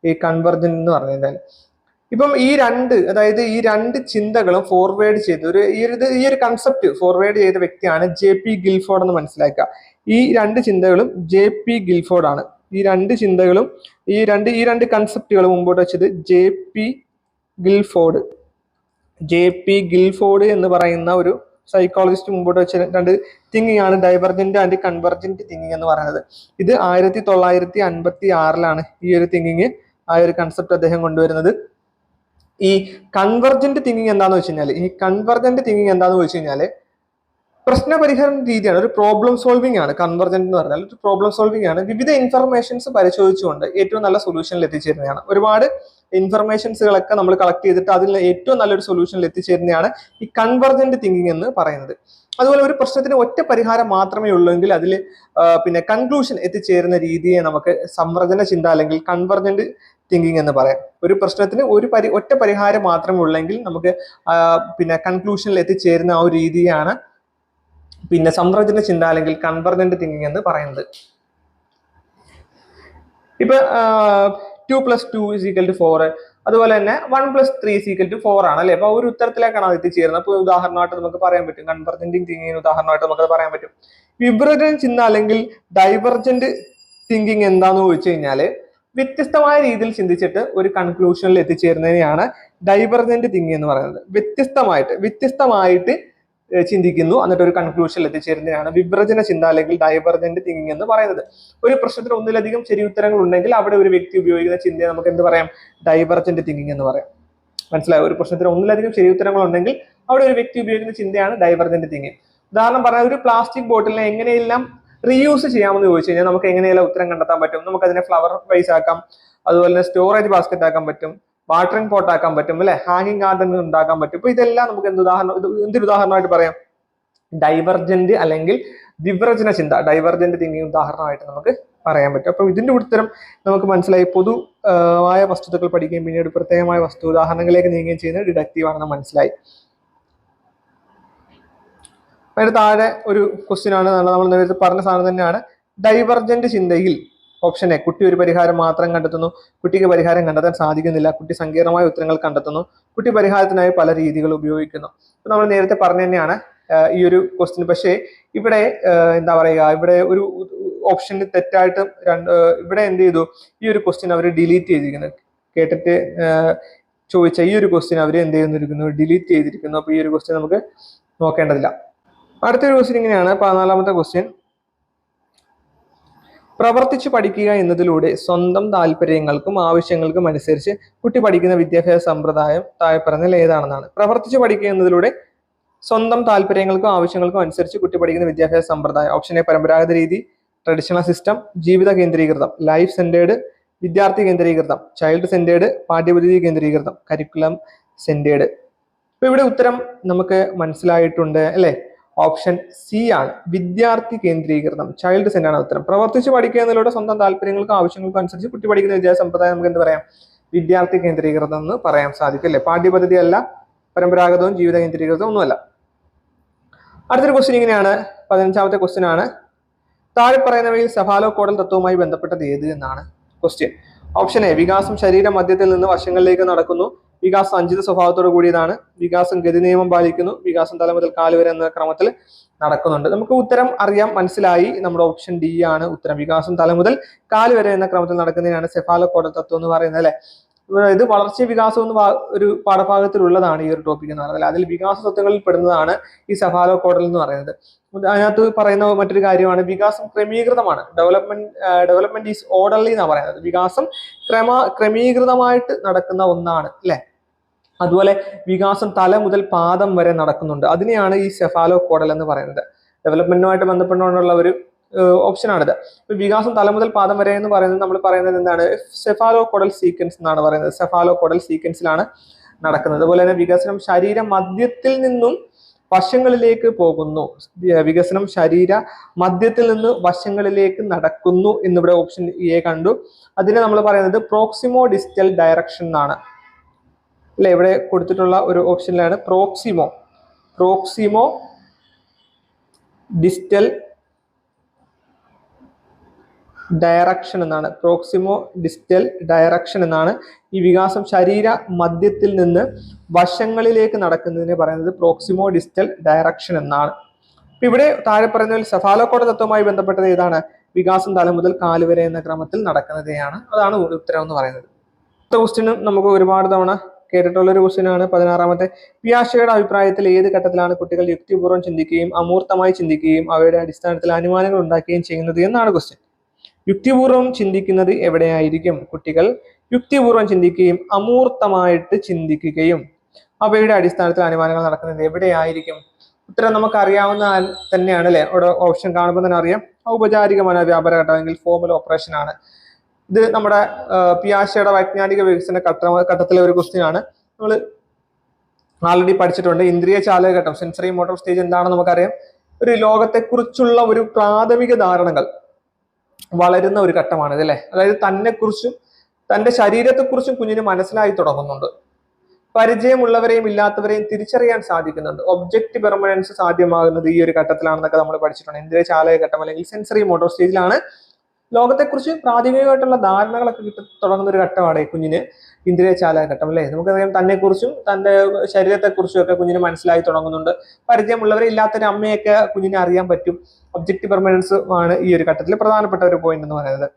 ഈ കൺവെർജന്റ് എന്ന് പറഞ്ഞു കഴിഞ്ഞാൽ. ഇപ്പം ഈ രണ്ട് ചിന്തകളും ഫോർവേഡ് ചെയ്ത് ഈ ഒരു കൺസെപ്റ്റ് ഫോർവേഡ് ചെയ്ത വ്യക്തിയാണ് JP ഗിൽഫോർഡ് എന്ന് മനസ്സിലാക്കുക. ഈ രണ്ട് ചിന്തകളും JP ഗിൽഫോർഡ് ആണ്. ഈ രണ്ട് കൺസെപ്റ്റുകൾ മുമ്പോട്ട് വെച്ചത് JP ഗിൽഫോർഡ് എന്ന് പറയുന്ന ഒരു സൈക്കോളജിസ്റ്റ് മുമ്പോട്ട് വെച്ച രണ്ട് തിങ്കിങ് ആണ് ഡൈവർജന്റ് ആൻഡ് കൺവെർജന്റ് തിങ്കിങ് എന്ന് പറയുന്നത്. ഇത് 1956 ഈ ഒരു തിങ്കിങ്, ആ ഒരു കൺസെപ്റ്റ് അദ്ദേഹം കൊണ്ടുവരുന്നത്. ഈ കൺവെർജന്റ് തിങ്കിങ് എന്താന്ന് വെച്ച് കഴിഞ്ഞാല് പ്രശ്നപരിഹരണ രീതിയാണ്, ഒരു പ്രോബ്ലം സോൾവിംഗ് ആണ്. കൺവെർജന്റ് എന്ന് പറഞ്ഞാൽ ഒരു പ്രോബ്ലം സോൾവിംഗ് ആണ്. വിവിധ ഇൻഫർമേഷൻസ് പരിശോധിച്ചുകൊണ്ട് ഏറ്റവും നല്ല സൊല്യൂഷനിൽ എത്തിച്ചേരുന്നതാണ്. ഒരുപാട് ഇൻഫർമേഷൻസുകളൊക്കെ നമ്മൾ കളക്ട് ചെയ്തിട്ട് അതിൽ ഏറ്റവും നല്ലൊരു സൊല്യൂഷനിൽ എത്തിച്ചേരുന്നതാണ് ഈ കൺവെർജന്റ് തിങ്കിങ് എന്ന് പറയുന്നത്. അതുപോലെ ഒരു പ്രശ്നത്തിന് ഒറ്റ പരിഹാരം മാത്രമേ ഉള്ളൂവെങ്കിൽ അതിൽ കൺക്ലൂഷൻ എത്തിച്ചേരുന്ന രീതിയെ നമുക്ക് സംവ്രജന ചിന്ത അല്ലെങ്കിൽ കൺവെർജന്റ് തിങ്കിങ് എന്ന് പറയാം. ഒരു പ്രശ്നത്തിന് ഒറ്റ പരിഹാരം മാത്രമേ ഉള്ളെങ്കിൽ നമുക്ക് കൺക്ലൂഷനിൽ എത്തിച്ചേരുന്ന ആ ഒരു രീതിയാണ് സംവ്രജന ചിന്ത അല്ലെങ്കിൽ കൺവെർജന്റ് തിങ്കിങ് എന്ന് പറയുന്നത്. ഇപ്പൊ 2 + 2 = 4, അതുപോലെ തന്നെ 1 + 3 = 4 ആണ് അല്ലെ. അപ്പൊ ഒരു ഉത്തരത്തിലേക്കാണ് അത് എത്തിച്ചേരുന്നത്. അപ്പൊ ഉദാഹരണമായിട്ട് നമുക്ക് പറയാൻ പറ്റും, കൺവെർജന്റ് തിങ്കിങ്ങിന് ഉദാഹരണമായിട്ട് നമുക്ക് പറയാൻ പറ്റും. വിവ്രജന ചിന്ത അല്ലെങ്കിൽ ഡൈവർജന്റ് തിങ്കിങ് എന്താന്ന് ചോദിച്ചു കഴിഞ്ഞാല് വ്യത്യസ്തമായ രീതിയിൽ ചിന്തിച്ചിട്ട് ഒരു കൺക്ലൂഷനിൽ എത്തിച്ചേരുന്നതിനെയാണ് ഡൈവർജന്റ് തിങ്കിങ് എന്ന് പറയുന്നത്. വ്യത്യസ്തമായിട്ട് ചിന്തിക്കുന്നു എന്നിട്ട് ഒരു കൺക്ലൂഷനിൽ എത്തിച്ചേരുന്നതിനാണ് വിഭജന ചിന്ത അല്ലെങ്കിൽ ഡൈവർജന്റ് തിങ്കിങ് എന്ന് പറയുന്നത്. ഒരു പ്രശ്നത്തിന് ഒന്നിലധികം ശരി ഉത്തരങ്ങൾ ഉണ്ടെങ്കിൽ അവിടെ ഒരു വ്യക്തി ഉപയോഗിക്കുന്ന ചിന്തയെ നമുക്ക് എന്ത് പറയാം? ഡൈവർജന്റ് തിങ്കിങ് എന്ന് പറയാം. മനസ്സിലായോ? ഒരു പ്രശ്നത്തിന് ഒന്നിലധികം ശരി ഉത്തരങ്ങൾ ഉണ്ടെങ്കിൽ അവിടെ ഒരു വ്യക്തി ഉപയോഗിക്കുന്ന ചിന്തയാണ് ഡൈവർജന്റ് തിങ്കിങ്. ഉദാഹരണം പറഞ്ഞാൽ ഒരു പ്ലാസ്റ്റിക് ബോട്ടിലിനെ എങ്ങനെയെല്ലാം റീയൂസ് ചെയ്യാമെന്ന് ചോദിച്ചു കഴിഞ്ഞാൽ നമുക്ക് എങ്ങനെയെല്ലാം ഉത്തരം കണ്ടെത്താൻ പറ്റും? നമുക്ക് അതിനെ ഫ്ലവർ വൈസ് ആക്കാം, അതുപോലെ തന്നെ സ്റ്റോറേജ് ബാസ്ക്കറ്റ് ആക്കാൻ പറ്റും, വാട്ടറിംഗ് പോട്ട് ആക്കാൻ പറ്റും, അല്ലെ, ഹാങ്ങിങ് ഗാർഡൻ ഉണ്ടാക്കാൻ പറ്റും. ഇപ്പൊ ഇതെല്ലാം നമുക്ക് എന്തൊരു ഉദാഹരണമായിട്ട് പറയാം? ഡൈവർജന്റ് അല്ലെങ്കിൽ വിഭജന ചിന്ത, ഡൈവർജന്റ് തിങ്കിങ് ഉദാഹരണമായിട്ട് നമുക്ക് പറയാൻ പറ്റും. അപ്പൊ ഇതിന്റെ ഉത്തരം നമുക്ക് മനസ്സിലായി. പൊതുവായ വസ്തുതകൾ പഠിക്കുകയും പിന്നീട് പ്രത്യേകമായ വസ്തു ഉദാഹരണങ്ങളിലേക്ക് നീങ്ങുകയും ചെയ്യുന്നത് ഡിഡക്റ്റീവ് ആണെന്ന് മനസ്സിലായി. അതിന് താഴെ ഒരു ക്വസ്റ്റ്യൻ ആണ്, നമ്മൾ നേരത്തെ പറഞ്ഞ സാധനം തന്നെയാണ്. ഡൈവർജന്റ് ചിന്തയിൽ ഓപ്ഷൻ എ, കുട്ടി ഒരു പരിഹാരം മാത്രം കണ്ടെത്തുന്നു, കുട്ടിക്ക് പരിഹാരം കണ്ടെത്താൻ സാധിക്കുന്നില്ല, കുട്ടി സങ്കീർണമായ ഉത്തരങ്ങൾ കണ്ടെത്തുന്നു, കുട്ടി പരിഹാരത്തിനായി പല രീതികൾ ഉപയോഗിക്കുന്നു. നമ്മൾ നേരത്തെ പറഞ്ഞു തന്നെയാണ് ഈ ഒരു ക്വസ്റ്റ്യൻ. പക്ഷേ ഇവിടെ എന്താ പറയുക, ഇവിടെ ഒരു ഓപ്ഷന് തെറ്റായിട്ട് ഇവിടെ എന്ത് ചെയ്തു? ഈ ഒരു ക്വസ്റ്റ്യൻ അവർ ഡിലീറ്റ് ചെയ്തിരിക്കുന്നു. കേട്ടിട്ട് ചോദിച്ച ഈ ഒരു ക്വസ്റ്റ്യൻ അവർ എന്ത് ചെയ്യുന്നിരിക്കുന്നു? ഡിലീറ്റ് ചെയ്തിരിക്കുന്നു. അപ്പൊ ഈ ഒരു ക്വസ്റ്റ്യൻ നമുക്ക് നോക്കേണ്ടതില്ല. അടുത്തൊരു ക്വസ്റ്റ്യൻ ഇങ്ങനെയാണ്, 14ാമത്തെ ക്വസ്റ്റ്യൻ. പ്രവർത്തിച്ചു പഠിക്കുക എന്നതിലൂടെ സ്വന്തം താല്പര്യങ്ങൾക്കും ആവശ്യങ്ങൾക്കും അനുസരിച്ച് കുട്ടി പഠിക്കുന്ന വിദ്യാഭ്യാസ സമ്പ്രദായം താഴെ പറഞ്ഞാൽ ഏതാണെന്നാണ്. പ്രവർത്തിച്ചു പഠിക്കുക എന്നതിലൂടെ സ്വന്തം താല്പര്യങ്ങൾക്കും ആവശ്യങ്ങൾക്കും അനുസരിച്ച് കുട്ടി പഠിക്കുന്ന വിദ്യാഭ്യാസ സമ്പ്രദായം. ഓപ്ഷൻ എ, പരമ്പരാഗത രീതി, ട്രഡീഷണൽ സിസ്റ്റം, ജീവിത കേന്ദ്രീകൃതം, ലൈഫ് സെന്റേർഡ്, വിദ്യാർത്ഥി കേന്ദ്രീകൃതം, ചൈൽഡ് സെന്റേർഡ്, പാഠ്യപദ്ധതി കേന്ദ്രീകൃതം, കരിക്കുലം സെന്റേർഡ്. ഇപ്പൊ ഇവിടെ ഉത്തരം നമുക്ക് മനസ്സിലായിട്ടുണ്ട് അല്ലെ? ഓപ്ഷൻ സി ആണ്, വിദ്യാർത്ഥി കേന്ദ്രീകൃതം, ചൈൽഡ് സെന്റർ ആണ് ഉത്തരം. പ്രവർത്തിച്ച് പഠിക്കുക എന്നതിലൂടെ സ്വന്തം താല്പര്യങ്ങൾക്കും ആവശ്യങ്ങൾക്കും അനുസരിച്ച് കുട്ടി പഠിക്കുന്ന വിദ്യാഭ്യാസ സമ്പ്രദായം നമുക്ക് എന്ത് പറയാം? വിദ്യാർത്ഥി കേന്ദ്രീകൃതം എന്ന് പറയാൻ സാധിക്കും അല്ലെ? പാഠ്യപദ്ധതി അല്ല, പരമ്പരാഗതവും ജീവിത കേന്ദ്രീകൃതവും ഒന്നുമല്ല. അടുത്തൊരു ക്വസ്റ്റ്യൻ ഇങ്ങനെയാണ്, 15ാമത്തെ ക്വസ്റ്റ്യൻ ആണ്. താഴെ പറയുന്നവയിൽ സെഫാലോകോഡൽ തത്വവുമായി ബന്ധപ്പെട്ടത് ഏത് എന്നാണ് ക്വസ്റ്റ്യൻ. ഓപ്ഷൻ എ, വികാസം ശരീര മധ്യത്തിൽ നിന്ന് വശങ്ങളിലേക്ക് നടക്കുന്നു, വികാസം അഞ്ചിത സ്വഭാവത്തോട് കൂടിയതാണ്, വികാസം ഗതി നിയമം പാലിക്കുന്നു, വികാസം തല മുതൽ കാല് വരെ എന്ന ക്രമത്തിൽ നടക്കുന്നുണ്ട്. നമുക്ക് ഉത്തരം അറിയാം, മനസ്സിലായി. നമ്മുടെ ഓപ്ഷൻ ഡി ആണ് ഉത്തരം. വികാസം തല മുതൽ കാല് വരെ എന്ന ക്രമത്തിൽ നടക്കുന്നതിനാണ് സെഫാലോകോഡൽ തത്വം എന്ന് പറയുന്നത് അല്ലെ? ഇത് വളർച്ച വികാസം എന്ന് ഒരു പാഠഭാഗത്തിലുള്ളതാണ് ഈ ഒരു ടോപ്പിക് എന്ന് പറയുന്നത്. അതിൽ വികാസ തത്വങ്ങളിൽ പെടുന്നതാണ് ഈ സെഫാലോകോഡൽ എന്ന് പറയുന്നത്. അതിനകത്ത് പറയുന്ന മറ്റൊരു കാര്യമാണ് വികാസം ക്രമീകൃതമാണ്. ഡെവലപ്മെന്റ് ഈസ് ഓർഡർലി എന്നാണ് പറയുന്നത്. വികാസം ക്രമീകൃതമായിട്ട് നടക്കുന്ന ഒന്നാണ് അല്ലെ? അതുപോലെ വികാസം തല മുതൽ പാദം വരെ നടക്കുന്നുണ്ട്. അതിനെയാണ് ഈ സെഫാലോകോഡൽ എന്ന് പറയുന്നത്. ഡെവലപ്മെന്റുമായിട്ട് ബന്ധപ്പെട്ടുകൊണ്ടുള്ള ഒരു ഓപ്ഷനാണിത്. വികാസം തല മുതൽ പാദം വരെ എന്ന് പറയുന്നത് നമ്മൾ പറയുന്നത് എന്താണ്? സെഫാലോകോഡൽ സീക്വൻസ് എന്നാണ് പറയുന്നത്. സെഫാലോകോഡൽ സീക്വൻസിലാണ് നടക്കുന്നത്. അതുപോലെ തന്നെ വികസനം ശരീര മധ്യത്തിൽ നിന്നും വശങ്ങളിലേക്ക് പോകുന്നു. വികസനം ശരീര മധ്യത്തിൽ നിന്ന് വശങ്ങളിലേക്ക് നടക്കുന്നു എന്നിവിടെ ഓപ്ഷൻ എ കണ്ടു. അതിനെ നമ്മൾ പറയുന്നത് പ്രോക്സിമോ ഡിസ്റ്റൽ ഡയറക്ഷൻ എന്നാണ് അല്ലെ? ഇവിടെ കൊടുത്തിട്ടുള്ള ഒരു ഓപ്ഷനിലാണ് പ്രോക്സിമോ ഡിസ്റ്റൽ ഡയറക്ഷൻ എന്നാണ്. പ്രോക്സിമോ ഡിസ്റ്റൽ ഡയറക്ഷൻ എന്നാണ്. ഈ വികാസം ശരീര മധ്യത്തിൽ നിന്ന് വശങ്ങളിലേക്ക് നടക്കുന്നതിനെ പറയുന്നത് പ്രോക്സിമോ ഡിസ്റ്റൽ ഡയറക്ഷൻ എന്നാണ്. ഇവിടെ താഴെ പറയുന്നതിൽ സെഫാലോകോഡൽ തത്വവുമായി ബന്ധപ്പെട്ടത് ഏതാണ്? വികാസം തല മുതൽ കാല് വരെ എന്ന ക്രമത്തിൽ നടക്കുന്നതാണ്. അതാണ് ഉത്തരം എന്ന് പറയുന്നത്. അടുത്ത ക്വസ്റ്റ്യനും നമുക്ക് ഒരുപാട് തവണ കേട്ടിട്ടുള്ള ഒരു ക്വസ്റ്റ്യൻ ആണ്, 16ാമത്തെ. പിയാഷയുടെ അഭിപ്രായത്തിൽ ഏത് ഘട്ടത്തിലാണ് കുട്ടികൾ യുക്തിപൂർവ്വം ചിന്തിക്കുകയും അമൂർത്തമായി ചിന്തിക്കുകയും അവയുടെ അടിസ്ഥാനത്തിൽ അനുമാനങ്ങൾ ഉണ്ടാക്കുകയും ചെയ്യുന്നത് എന്നാണ് ക്വസ്റ്റ്യൻ. യുക്തിപൂർവ്വം ചിന്തിക്കുന്നത് എവിടെയായിരിക്കും? കുട്ടികൾ യുക്തിപൂർവ്വം ചിന്തിക്കുകയും അമൂർത്തമായിട്ട് ചിന്തിക്കുകയും അവയുടെ അടിസ്ഥാനത്തിൽ അനുമാനങ്ങൾ നടക്കുന്നത് എവിടെയായിരിക്കും? ഉത്തരം നമുക്ക് അറിയാവുന്ന തന്നെയാണ് അല്ലെ? അവിടെ ഓപ്ഷൻ കാണുമ്പോൾ തന്നെ അറിയാം. ഔപചാരികമായ വ്യാപാര ഘട്ടമെങ്കിൽ ഫോർമൽ ഓപ്പറേഷൻ ആണ്. ഇത് നമ്മുടെ പിയാഷയുടെ വൈജ്ഞാനിക വികസന ഘട്ടത്തിലെ ഒരു ക്വസ്റ്റ്യൻ ആണ്. നമ്മൾ ആൾറെഡി പഠിച്ചിട്ടുണ്ട്. ഇന്ദ്രിയ ചാലക ഘട്ടം, സെൻസറി മോട്ടോർ സ്റ്റേജ് എന്താണെന്ന് നമുക്കറിയാം. ഒരു ലോകത്തെക്കുറിച്ചുള്ള ഒരു പ്രാഥമിക ധാരണകൾ വളരുന്ന ഒരു ഘട്ടമാണിത് അല്ലെ? അതായത് തന്നെക്കുറിച്ചും തന്റെ ശരീരത്തെക്കുറിച്ചും കുഞ്ഞിന് മനസ്സിലായി തുടങ്ങുന്നുണ്ട്. പരിചയമുള്ളവരെയും ഇല്ലാത്തവരെയും തിരിച്ചറിയാൻ സാധിക്കുന്നുണ്ട്. ഒബ്ജക്റ്റ് പെർമനൻസ് സാധ്യമാകുന്നത് ഈ ഒരു ഘട്ടത്തിലാണെന്നൊക്കെ നമ്മൾ പഠിച്ചിട്ടുണ്ട്. ഇന്ദ്രിയ ചാലക ഘട്ടം അല്ലെങ്കിൽ സെൻസറി മോട്ടോർ സ്റ്റേജിലാണ് ലോകത്തെക്കുറിച്ച് പ്രാഥമികമായിട്ടുള്ള ധാരണകളൊക്കെ തുടങ്ങുന്ന ഒരു ഘട്ടമാണ് കുഞ്ഞിന് ഇന്ദ്രിയ ചാലക ഘട്ടം അല്ലെ? നമുക്കറിയാം തന്നെക്കുറിച്ചും തന്റെ ശരീരത്തെക്കുറിച്ചും ഒക്കെ കുഞ്ഞിന് മനസ്സിലായി തുടങ്ങുന്നുണ്ട്. പരിചയമുള്ളവരെ ഇല്ലാത്തൊരു അമ്മയൊക്കെ കുഞ്ഞിനെ അറിയാൻ പറ്റും. ഒബ്ജക്റ്റ് പെർമനൻസ് ആണ് ഈ ഒരു ഘട്ടത്തിൽ പ്രധാനപ്പെട്ട ഒരു പോയിന്റ് എന്ന് പറയുന്നത്.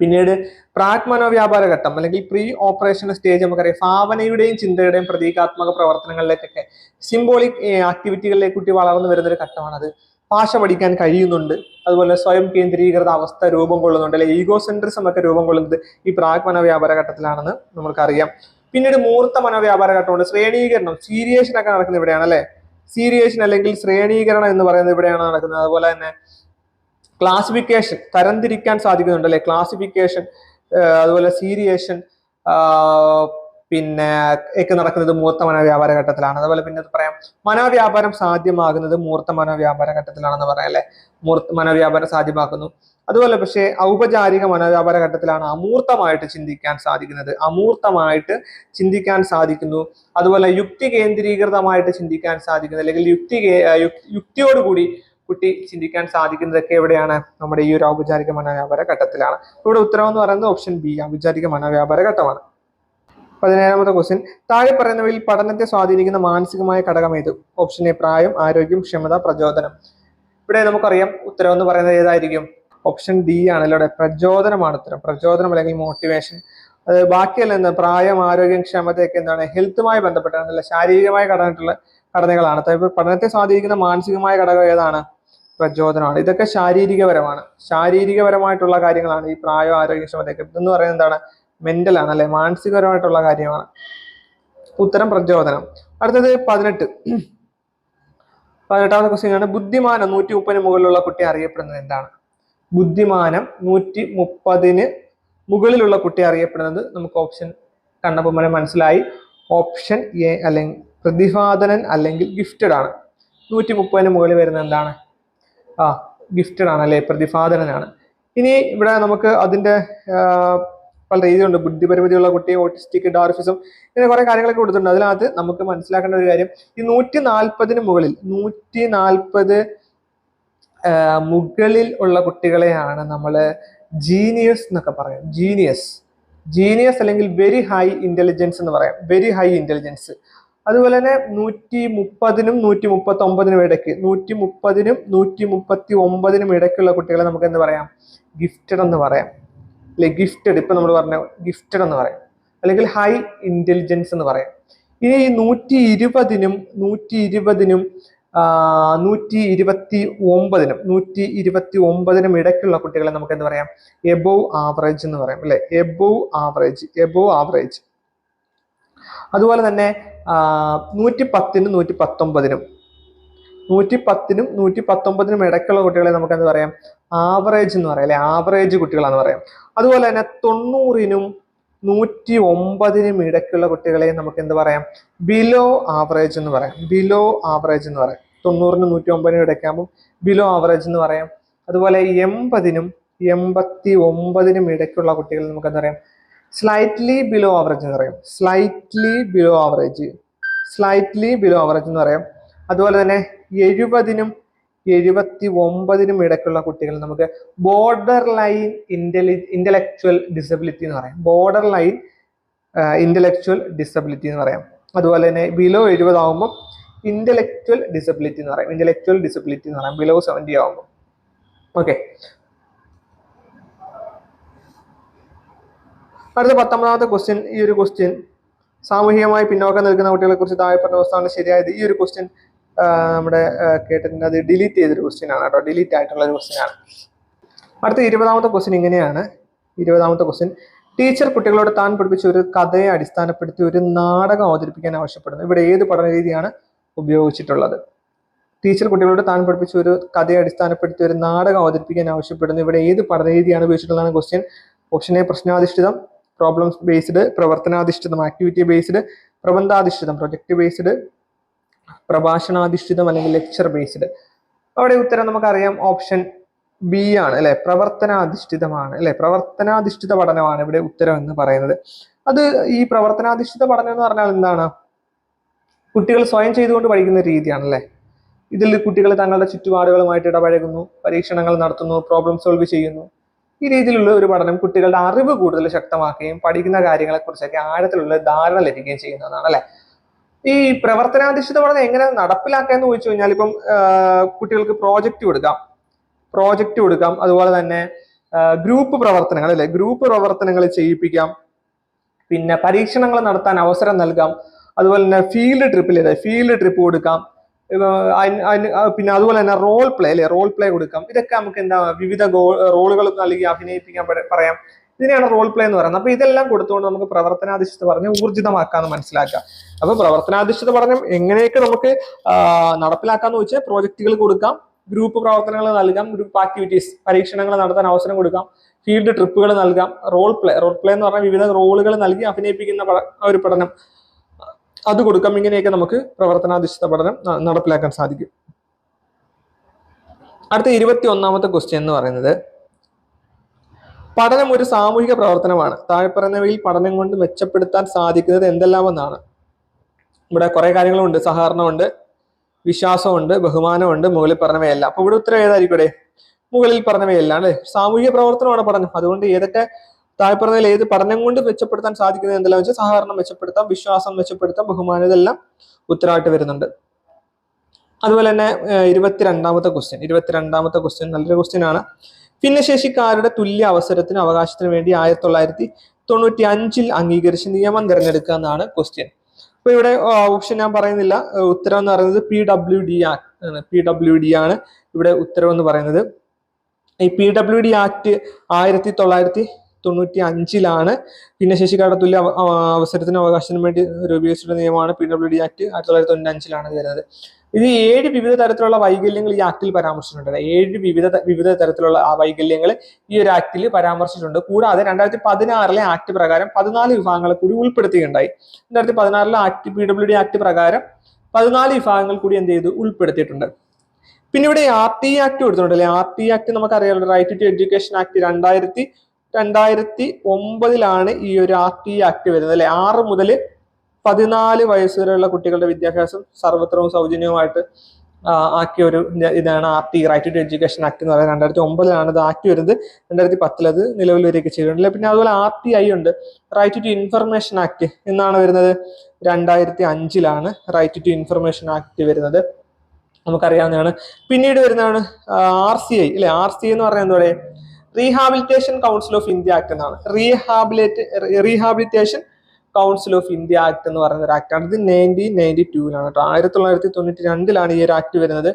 പിന്നീട് പ്രാക് മനോവ്യാപാര ഘട്ടം അല്ലെങ്കിൽ പ്രീ ഓപ്പറേഷൻ സ്റ്റേജ് നമുക്കറിയാം ഭാവനയുടെയും ചിന്തയുടെയും പ്രതീകാത്മക പ്രവർത്തനങ്ങളിലേക്കൊക്കെ സിംബോളിക് ആക്ടിവിറ്റികളിലേക്ക് കുട്ടി വളർന്നു വരുന്ന ഒരു ഘട്ടമാണത്. ഭാഷ പഠിക്കാൻ കഴിയുന്നുണ്ട്, അതുപോലെ സ്വയം കേന്ദ്രീകൃത അവസ്ഥ രൂപം കൊള്ളുന്നുണ്ട്, അല്ലെ ഈഗോസെൻട്രിസം ഒക്കെ രൂപം കൊള്ളുന്നത് ഈ പ്രാക് മനോവ്യാപാര ഘട്ടത്തിലാണെന്ന് നമുക്കറിയാം. പിന്നീട് മൂർത്ത മനോവ്യാപാര ഘട്ടമുണ്ട്. ശ്രേണീകരണം, സീരിയേഷൻ ഒക്കെ നടക്കുന്നത് ഇവിടെയാണ് അല്ലെ. സീരിയേഷൻ അല്ലെങ്കിൽ ശ്രേണീകരണം എന്ന് പറയുന്നത് ഇവിടെയാണ് നടക്കുന്നത്. അതുപോലെ തന്നെ ക്ലാസിഫിക്കേഷൻ, തരംതിരിക്കാൻ സാധിക്കുന്നുണ്ട് അല്ലെ. ക്ലാസിഫിക്കേഷൻ, അതുപോലെ സീരിയേഷൻ പിന്നെ ഒക്കെ നടക്കുന്നത് മൂർത്ത മനോവ്യാപാര ഘട്ടത്തിലാണ്. അതുപോലെ പിന്നെ പറയാം മനോവ്യാപാരം സാധ്യമാകുന്നത് മൂർത്ത മനോവ്യാപാര ഘട്ടത്തിലാണെന്ന് പറയാം അല്ലെ. മൂർത്ത മനോവ്യാപാരം സാധ്യമാക്കുന്നു. അതുപോലെ പക്ഷേ ഔപചാരിക മനോവ്യാപാര ഘട്ടത്തിലാണ് അമൂർത്തമായിട്ട് ചിന്തിക്കാൻ സാധിക്കുന്നത്. അമൂർത്തമായിട്ട് ചിന്തിക്കാൻ സാധിക്കുന്നു. അതുപോലെ യുക്തി കേന്ദ്രീകൃതമായിട്ട് ചിന്തിക്കാൻ സാധിക്കുന്നു, അല്ലെങ്കിൽ യുക്തിയോടുകൂടി കുട്ടി ചിന്തിക്കാൻ സാധിക്കുന്നതൊക്കെ എവിടെയാണ്? നമ്മുടെ ഈ ഒരു ഔപചാരിക മനോവ്യാപാര ഘട്ടത്തിലാണ്. ഇവിടെ ഉത്തരം എന്ന് പറയുന്നത് ഓപ്ഷൻ ബി, ഔപചാരിക മനോവ്യാപാര ഘട്ടമാണ്. 17ാമത്തെ ക്വസ്റ്റ്യൻ, താഴെ പറയുന്നവയിൽ പഠനത്തെ സ്വാധീനിക്കുന്ന മാനസികമായ ഘടകം ഏത്? ഓപ്ഷൻ എ പ്രായം, ആരോഗ്യം, ക്ഷമത, പ്രചോദനം. ഇവിടെ നമുക്കറിയാം ഉത്തരം എന്ന് പറയുന്നത് ഏതായിരിക്കും? ഓപ്ഷൻ ഡി ആണല്ലോ. ഇവിടെ പ്രചോദനമാണ് ഉത്തരം. പ്രചോദനം അല്ലെങ്കിൽ മോട്ടിവേഷൻ. അത് ബാക്കിയല്ല എന്താ? പ്രായം, ആരോഗ്യം, ക്ഷമതയൊക്കെ എന്താണ്? ഹെൽത്തുമായി ബന്ധപ്പെട്ടാണ്, ശാരീരികമായ ഘടനകളാണ്. പഠനത്തെ സ്വാധീനിക്കുന്ന മാനസികമായ ഘടകം ഏതാണ്? പ്രചോദനമാണ്. ഇതൊക്കെ ശാരീരികപരമാണ്. ശാരീരികപരമായിട്ടുള്ള കാര്യങ്ങളാണ് ഈ പ്രായം, ആരോഗ്യക്ഷമതയൊക്കെ. ഇതെന്ന് പറയുന്നത് എന്താണ്? മെന്റൽ ആണ് അല്ലെ, മാനസികപരമായിട്ടുള്ള കാര്യമാണ്. ഉത്തരം പ്രചോദനം. അടുത്തത് 18ാമത്തെ ക്വസ്റ്റ്യൻ ആണ്. ബുദ്ധിമാനം 130 മുകളിലുള്ള കുട്ടി അറിയപ്പെടുന്നത് എന്താണ്? ബുദ്ധിമാനം 130 മുകളിലുള്ള കുട്ടി അറിയപ്പെടുന്നത് നമുക്ക് ഓപ്ഷൻ കണ്ടപ്പോൾ മനസ്സിലായി. ഓപ്ഷൻ എ അല്ലെങ്കിൽ പ്രതിഭാധനൻ അല്ലെങ്കിൽ ഗിഫ്റ്റഡ് ആണ്. 130 മുകളിൽ വരുന്നത് എന്താണ്? ഗിഫ്റ്റഡ് ആണ് അല്ലെ, പ്രതിഭാധനനാണ്. ഇനി ഇവിടെ നമുക്ക് അതിന്റെ പല രീതിയുണ്ട്. ബുദ്ധിപരിമിതിയുള്ള കുട്ടി, ഓട്ടിസ്റ്റിക്, ഡാർഫിസം, ഇങ്ങനെ കുറെ കാര്യങ്ങളൊക്കെ കൊടുത്തിട്ടുണ്ട്. അതിനകത്ത് നമുക്ക് മനസ്സിലാക്കേണ്ട ഒരു കാര്യം, ഈ 140 മുകളിൽ 140 മുകളിൽ ഉള്ള കുട്ടികളെയാണ് നമ്മൾ ജീനിയസ് എന്നൊക്കെ പറയാം. ജീനിയസ് അല്ലെങ്കിൽ വെരി ഹൈ ഇന്റലിജൻസ് എന്ന് പറയാം. Very high intelligence. അതുപോലെ തന്നെ 130-നും 139-നും ഇടയ്ക്ക്, 130-നും 139-നും ഇടയ്ക്കുള്ള കുട്ടികളെ നമുക്ക് എന്ത് പറയാം? ഗിഫ്റ്റഡ് എന്ന് പറയാം അല്ലെ. ഗിഫ്റ്റഡ്, ഇപ്പൊ നമ്മൾ പറഞ്ഞ ഗിഫ്റ്റഡ് എന്ന് പറയാം, അല്ലെങ്കിൽ ഹൈ ഇന്റലിജൻസ് എന്ന് പറയാം. ഇനി 120-നും 129-നും 129-നും ഇടയ്ക്കുള്ള കുട്ടികളെ നമുക്ക് എന്ത് പറയാം? എബോവ് ആവറേജ് എന്ന് പറയാം അല്ലെ. Above average. അതുപോലെ തന്നെ 110-നും 119-നും 119-നും ഇടയ്ക്കുള്ള കുട്ടികളെ നമുക്ക് എന്ത് പറയാം? ആവറേജ് എന്ന് പറയാം അല്ലെ. ആവറേജ് കുട്ടികളാന്ന് പറയാം. അതുപോലെ തന്നെ 90-നും 109-നും ഇടയ്ക്കുള്ള കുട്ടികളെ നമുക്ക് എന്ത് പറയാം? ബിലോ ആവറേജ് എന്ന് പറയാം. 90-നും 109-നും ഇടയ്ക്കാകുമ്പോൾ ബിലോ ആവറേജ് എന്ന് പറയാം. അതുപോലെ 80-നും 89-നും ഇടയ്ക്കുള്ള കുട്ടികളെ നമുക്ക് എന്താ പറയാം? സ്ലൈറ്റ്ലി ബിലോ ആവറേജ് എന്ന് പറയാം. സ്ലൈറ്റ്ലി ബിലോ ആവറേജ് എന്ന് പറയാം. അതുപോലെ തന്നെ 70-നും 79-നും ഇടയ്ക്കുള്ള കുട്ടികൾ നമുക്ക് ബോർഡർ ലൈൻ ഇന്റലക്ച്വൽ ഡിസബിലിറ്റി എന്ന് പറയാം. ബോർഡർ ലൈൻ ഇന്റലക്ച്വൽ ഡിസബിലിറ്റി എന്ന് പറയാം. അതുപോലെ തന്നെ ബിലോ 70 ആകുമ്പോൾ ഇന്റലക്ച്വൽ ഡിസബിലിറ്റി എന്ന് പറയാം. ബിലോ 70 ആകുമ്പോൾ. ഓക്കെ, അടുത്ത 19ാമത്തെ ക്വസ്റ്റ്യൻ. ഈ ഒരു ക്വസ്റ്റ്യൻ സാമൂഹികമായി പിന്നോക്കം നിൽക്കുന്ന കുട്ടികളെ കുറിച്ച് താഴെ പറഞ്ഞ വസ്തുവാണ് ശരിയായത്. ഈ ഒരു ക്വസ്റ്റ്യൻ നമ്മുടെ കേട്ടിട്ടുണ്ട്, അത് ഡിലീറ്റ് ചെയ്തൊരു ക്വസ്റ്റ്യൻ ആണ് കേട്ടോ. ഡിലീറ്റ് ആയിട്ടുള്ള ഒരു ക്വസ്റ്റ്യൻ ആണ്. അടുത്ത 20ാമത്തെ ക്വസ്റ്റ്യൻ ഇങ്ങനെയാണ്. 20ാമത്തെ ക്വസ്റ്റ്യൻ, ടീച്ചർ കുട്ടികളോട് താൻ പഠിപ്പിച്ച ഒരു കഥയെ അടിസ്ഥാനപ്പെടുത്തി ഒരു നാടകം അവതരിപ്പിക്കാൻ ആവശ്യപ്പെടുന്നു. ഇവിടെ ഏത് പഠന രീതിയാണ് ഉപയോഗിച്ചിട്ടുള്ളത്? ടീച്ചർ കുട്ടികളോട് താൻ പഠിപ്പിച്ച ഒരു കഥയെ അടിസ്ഥാനപ്പെടുത്തി ഒരു നാടകം അവതരിപ്പിക്കാൻ ആവശ്യപ്പെടുന്നു. ഇവിടെ ഏത് പഠന രീതിയാണ് ഉപയോഗിച്ചിട്ടുള്ളതാണ് ക്വസ്റ്റ്യൻ. ഓപ്ഷൻ എ പ്രശ്നാധിഷ്ഠിതം, പ്രോബ്ലംസ് ബേസ്ഡ്, പ്രവർത്തനാധിഷ്ഠിതം ആക്ടിവിറ്റി ബേസ്ഡ്, പ്രബന്ധാധിഷ്ഠിതം പ്രൊജക്ട് ബേസ്ഡ്, പ്രഭാഷണാധിഷ്ഠിതം അല്ലെങ്കിൽ ലെക്ചർ ബേസ്ഡ്. അവിടെ ഉത്തരം നമുക്കറിയാം ഓപ്ഷൻ ബി ആണ് അല്ലെ. പ്രവർത്തനാധിഷ്ഠിതമാണ് അല്ലെ. പ്രവർത്തനാധിഷ്ഠിത പഠനമാണ് ഇവിടെ ഉത്തരം എന്ന് പറയുന്നത്. അത് ഈ പ്രവർത്തനാധിഷ്ഠിത പഠനം എന്ന് പറഞ്ഞാൽ എന്താണ്? കുട്ടികൾ സ്വയം ചെയ്തുകൊണ്ട് പഠിക്കുന്ന രീതിയാണ് അല്ലെ. ഇതിൽ കുട്ടികൾ തങ്ങളുടെ ചുറ്റുപാടുകളുമായിട്ട് ഇടപഴകുന്നു, പരീക്ഷണങ്ങൾ നടത്തുന്നു, പ്രോബ്ലം സോൾവ് ചെയ്യുന്നു. ഈ രീതിയിലുള്ള ഒരു പഠനം കുട്ടികളുടെ അറിവ് കൂടുതൽ ശക്തമാക്കുകയും പഠിക്കുന്ന കാര്യങ്ങളെ കുറിച്ചൊക്കെ ആഴത്തിലുള്ള ധാരണ ലഭിക്കുകയും ചെയ്യുന്നതാണ് അല്ലെ. ഈ പ്രവർത്തനാധിഷ്ഠിത പഠനം എങ്ങനെ നടപ്പിലാക്കുക എന്ന് ചോദിച്ചു കഴിഞ്ഞാൽ, ഇപ്പം കുട്ടികൾക്ക് പ്രോജക്റ്റ് കൊടുക്കാം. അതുപോലെ തന്നെ ഗ്രൂപ്പ് പ്രവർത്തനങ്ങൾ അല്ലെ, ഗ്രൂപ്പ് പ്രവർത്തനങ്ങൾ ചെയ്യിപ്പിക്കാം, പിന്നെ പരീക്ഷണങ്ങൾ നടത്താൻ അവസരം നൽകാം, അതുപോലെ തന്നെ ഫീൽഡ് ട്രിപ്പ് കൊടുക്കാം, പിന്നെ അതുപോലെ തന്നെ റോൾ പ്ലേ അല്ലെ, റോൾ പ്ലേ കൊടുക്കാം. ഇതൊക്കെ നമുക്ക് എന്താ വിവിധ റോളുകൾ നൽകി അഭിനയിപ്പിക്കാൻ പറയാം. ഇതിനെയാണ് റോൾ പ്ലേ എന്ന് പറയുന്നത്. അപ്പൊ ഇതെല്ലാം കൊടുത്തുകൊണ്ട് നമുക്ക് പ്രവർത്തനാധിഷ്ഠിത പഠനം ഊർജിതമാക്കാന്ന് മനസ്സിലാക്കാം. അപ്പൊ പ്രവർത്തനാധിഷ്ഠിത പഠനം എങ്ങനെയൊക്കെ നമുക്ക് നടപ്പിലാക്കാന്ന് വെച്ചാൽ പ്രോജക്റ്റുകൾ കൊടുക്കാം, ഗ്രൂപ്പ് പ്രവർത്തനങ്ങൾ നൽകാം, ഗ്രൂപ്പ് ആക്ടിവിറ്റീസ് പരീക്ഷണങ്ങൾ നടത്താൻ അവസരം കൊടുക്കാം, ഫീൽഡ് ട്രിപ്പുകൾ നൽകാം, റോൾ പ്ലേ എന്ന് പറഞ്ഞാൽ വിവിധ റോളുകൾ നൽകി അഭിനയിപ്പിക്കുന്ന ഒരു പഠനം അത് കൊടുക്കാം. ഇങ്ങനെയൊക്കെ നമുക്ക് പ്രവർത്തനാധിഷ്ഠിത പഠനം നടപ്പിലാക്കാൻ സാധിക്കും. അടുത്ത 21ാമത്തെ ക്വസ്റ്റ്യൻ എന്ന് പറയുന്നത്, പഠനം ഒരു സാമൂഹിക പ്രവർത്തനമാണ്. താഴെ പറയുന്നവയിൽ പഠനം കൊണ്ട് മെച്ചപ്പെടുത്താൻ സാധിക്കുന്നത് എന്തെല്ലാമെന്നാണ്. ഇവിടെ കുറെ കാര്യങ്ങളുണ്ട്. സഹകരണമുണ്ട്, വിശ്വാസമുണ്ട്, ബഹുമാനമുണ്ട്, മുകളിൽ പറഞ്ഞവയല്ല. അപ്പൊ ഇവിടെ ഉത്തരം ഏതായിരിക്കും? മുകളിൽ പറഞ്ഞവയല്ല അല്ലെ. സാമൂഹിക പ്രവർത്തനമാണ് പഠനം. അതുകൊണ്ട് ഏതൊക്കെ താഴെ പറഞ്ഞതിൽ ഏത് പഠനം കൊണ്ട് മെച്ചപ്പെടുത്താൻ സാധിക്കുന്നത് എന്തെല്ലാം വെച്ചാൽ സഹകരണം മെച്ചപ്പെടുത്താം, വിശ്വാസം മെച്ചപ്പെടുത്താം, ബഹുമാനം, ഇതെല്ലാം ഉത്തരവായിട്ട് വരുന്നുണ്ട്. അതുപോലെ തന്നെ 22ാമത്തെ ക്വസ്റ്റ്യൻ നല്ലൊരു ക്വസ്റ്റ്യൻ ആണ്. ഭിന്നശേഷിക്കാരുടെ തുല്യ അവസരത്തിന് അവകാശത്തിന് വേണ്ടി 1995 അംഗീകരിച്ച നിയമം തിരഞ്ഞെടുക്കുക എന്നാണ് ക്വസ്റ്റ്യൻ. അപ്പൊ ഇവിടെ ഓപ്ഷൻ ഞാൻ പറയുന്നില്ല. ഉത്തരം എന്ന് പറയുന്നത് PWD ആണ് ഇവിടെ ഉത്തരം എന്ന് പറയുന്നത്. ഈ PWD ആക്ട് 1995 ഭിന്നശേഷിക്കാരുടെ തുല്യ അവസരത്തിനും അവകാശത്തിനും വേണ്ടി രൂപീകരിച്ചിട്ടുള്ള നിയമമാണ് PWD ആക്ട്. 1995 വരുന്നത്. ഇത് 7 വിവിധ തരത്തിലുള്ള വൈകല്യങ്ങൾ ഈ ആക്ടിൽ പരാമർശിച്ചിട്ടുണ്ട്. 7 വിവിധ തരത്തിലുള്ള വൈകല്യങ്ങൾ ഈ ഒരു ആക്ടിൽ പരാമർശിച്ചിട്ടുണ്ട്. കൂടാതെ 2016 ആക്ട് പ്രകാരം 14 വിഭാഗങ്ങളെ കൂടി ഉൾപ്പെടുത്തിയിട്ടുണ്ടായി. 2016 PWD ആക്ട് പ്രകാരം 14 വിഭാഗങ്ങൾ കൂടി എന്ത് ചെയ്തു? ഉൾപ്പെടുത്തിയിട്ടുണ്ട്. പിന്നെ ഇവിടെ RT ആക്ട് കൊടുത്തിട്ടുണ്ട് അല്ലെ. RT ആക്ട് നമുക്കറിയാമല്ലോ, റൈറ്റ് ടു എഡ്യൂക്കേഷൻ ആക്ട് 2009 ഈ ഒരു RT ആക്ട് വരുന്നത് അല്ലെ. 6 മുതൽ 14 വയസ്സ് വരെയുള്ള കുട്ടികളുടെ വിദ്യാഭ്യാസം സർവത്രവും സൗജന്യവുമായിട്ട് ആക്കിയ ഒരു ഇതാണ് RT, right to education act എന്ന് പറയുന്നത്. 2009 ഇത് ആക്ട് വരുന്നത്. 2010 അത് നിലവിൽ വരെയൊക്കെ ചെയ്തിട്ടുണ്ട്. പിന്നെ അതുപോലെ RTI ഉണ്ട്, റൈറ്റ് ടു ഇൻഫർമേഷൻ ആക്ട് എന്നാണ് വരുന്നത്. 2005 റൈറ്റ് ടു ഇൻഫർമേഷൻ ആക്ട് വരുന്നത്, നമുക്കറിയാവുന്നതാണ്. പിന്നീട് വരുന്നതാണ് RCI അല്ലെ. RCI എന്ന് പറഞ്ഞാൽ എന്താ പറയുക? Rehabilitation council of India act എന്നാണ്. Rehabilitation council of India act എന്ന് പറയുന്ന ഒരു ആക്ടാണ്. ഇത് 1992 കേട്ടോ. 1992 ഈ ഒരു ആക്ട് വരുന്നത്.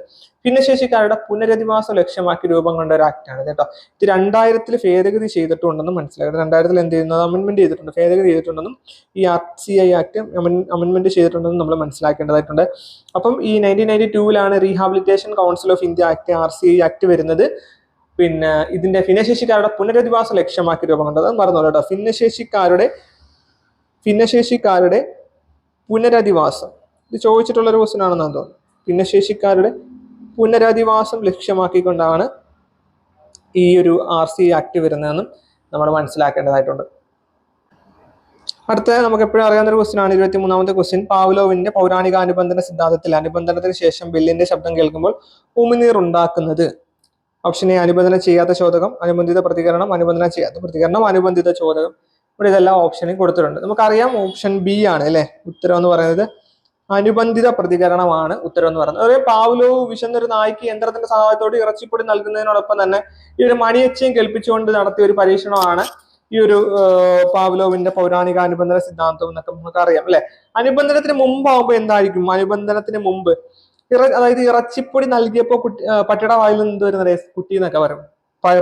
ഭിന്നശേഷിക്കാരുടെ പുനരധിവാസം ലക്ഷ്യമാക്കി രൂപം കൊണ്ട ഒരു ആക്ടാണ് കേട്ടോ. ഇത് 2000 ഭേദഗതി ചെയ്തിട്ടുണ്ടെന്നും മനസ്സിലാക്കണം. 2000 എന്ത് ചെയ്യുന്നത്? അമെന്റ്മെന്റ് ചെയ്തിട്ടുണ്ട്, ഭേദഗതി ചെയ്തിട്ടുണ്ടെന്നും ഈ RCI ആക്ട് അമെന്റ്മെന്റ് ചെയ്തിട്ടുണ്ടെന്നും നമ്മൾ മനസ്സിലാക്കേണ്ടതായിട്ടുണ്ട്. അപ്പം ഈ 1992 rehabilitation council of India act, RCI act വരുന്നത്. പിന്നെ ഇതിന്റെ ഭിന്നശേഷിക്കാരുടെ പുനരധിവാസം ലക്ഷ്യമാക്കി രൂപം കൊണ്ടത് മറന്നു കേട്ടോ. ഭിന്നശേഷിക്കാരുടെ പുനരധിവാസം, ഇത് ചോദിച്ചിട്ടുള്ള ഒരു ക്വസ്റ്റ്യൻ ആണെന്ന് തോന്നുന്നു. ഭിന്നശേഷിക്കാരുടെ പുനരധിവാസം ലക്ഷ്യമാക്കിക്കൊണ്ടാണ് ഈ ഒരു RCI ആക്ട് വരുന്നതെന്നും നമ്മൾ മനസ്സിലാക്കേണ്ടതായിട്ടുണ്ട്. അടുത്ത നമുക്ക് എപ്പോഴും അറിയാവുന്ന ഒരു ക്വസ്റ്റ്യൻ ആണ് 23ാമത്തെ ക്വസ്റ്റ്യൻ. പാവ്ലോവിന്റെ പൗരാണിക അനുബന്ധന സിദ്ധാന്തത്തിൽ അനുബന്ധനത്തിന് ശേഷം ബെല്ലിന്റെ ശബ്ദം കേൾക്കുമ്പോൾ ഉമിനീർ ഉണ്ടാക്കുന്നത്. ഓപ്ഷൻ എ അനുബന്ധനം ചെയ്യാത്ത ചോദകം, അനുബന്ധിത പ്രതികരണം, അനുബന്ധനം ചെയ്യാത്ത പ്രതികരണം, അനുബന്ധിത ചോദകം. ഇവിടെ ഇതെല്ലാം ഓപ്ഷനിൽ കൊടുത്തിട്ടുണ്ട്. നമുക്കറിയാം ഓപ്ഷൻ ബി ആണ് അല്ലെ ഉത്തരം എന്ന് പറയുന്നത്. അനുബന്ധിത പ്രതികരണമാണ് ഉത്തരം എന്ന് പറയുന്നത്. അതായത് പാവ്ലോവ് വിശന്നൊരു നായ്ക്ക് യന്ത്രത്തിന്റെ സഹായത്തോടെ ഇറച്ചിപ്പൊടി നൽകുന്നതിനോടൊപ്പം തന്നെ ഈ ഒരു മണിയച്ചയും കേൾപ്പിച്ചുകൊണ്ട് നടത്തിയ ഒരു പരീക്ഷണമാണ് ഈ ഒരു പാവ്ലോവിന്റെ പൗരാണിക അനുബന്ധന സിദ്ധാന്തം എന്നൊക്കെ നമുക്ക് അറിയാം അല്ലെ. അനുബന്ധനത്തിന് മുമ്പാകുമ്പോൾ എന്തായിരിക്കും? അനുബന്ധനത്തിന് മുമ്പ് അതായത് ഇറച്ചിപ്പൊടി നൽകിയപ്പോൾ പട്ടിയുടെ വായിൽ നിന്ന് എന്ത് വരുന്നത്? കുട്ടി എന്നൊക്കെ പറയും.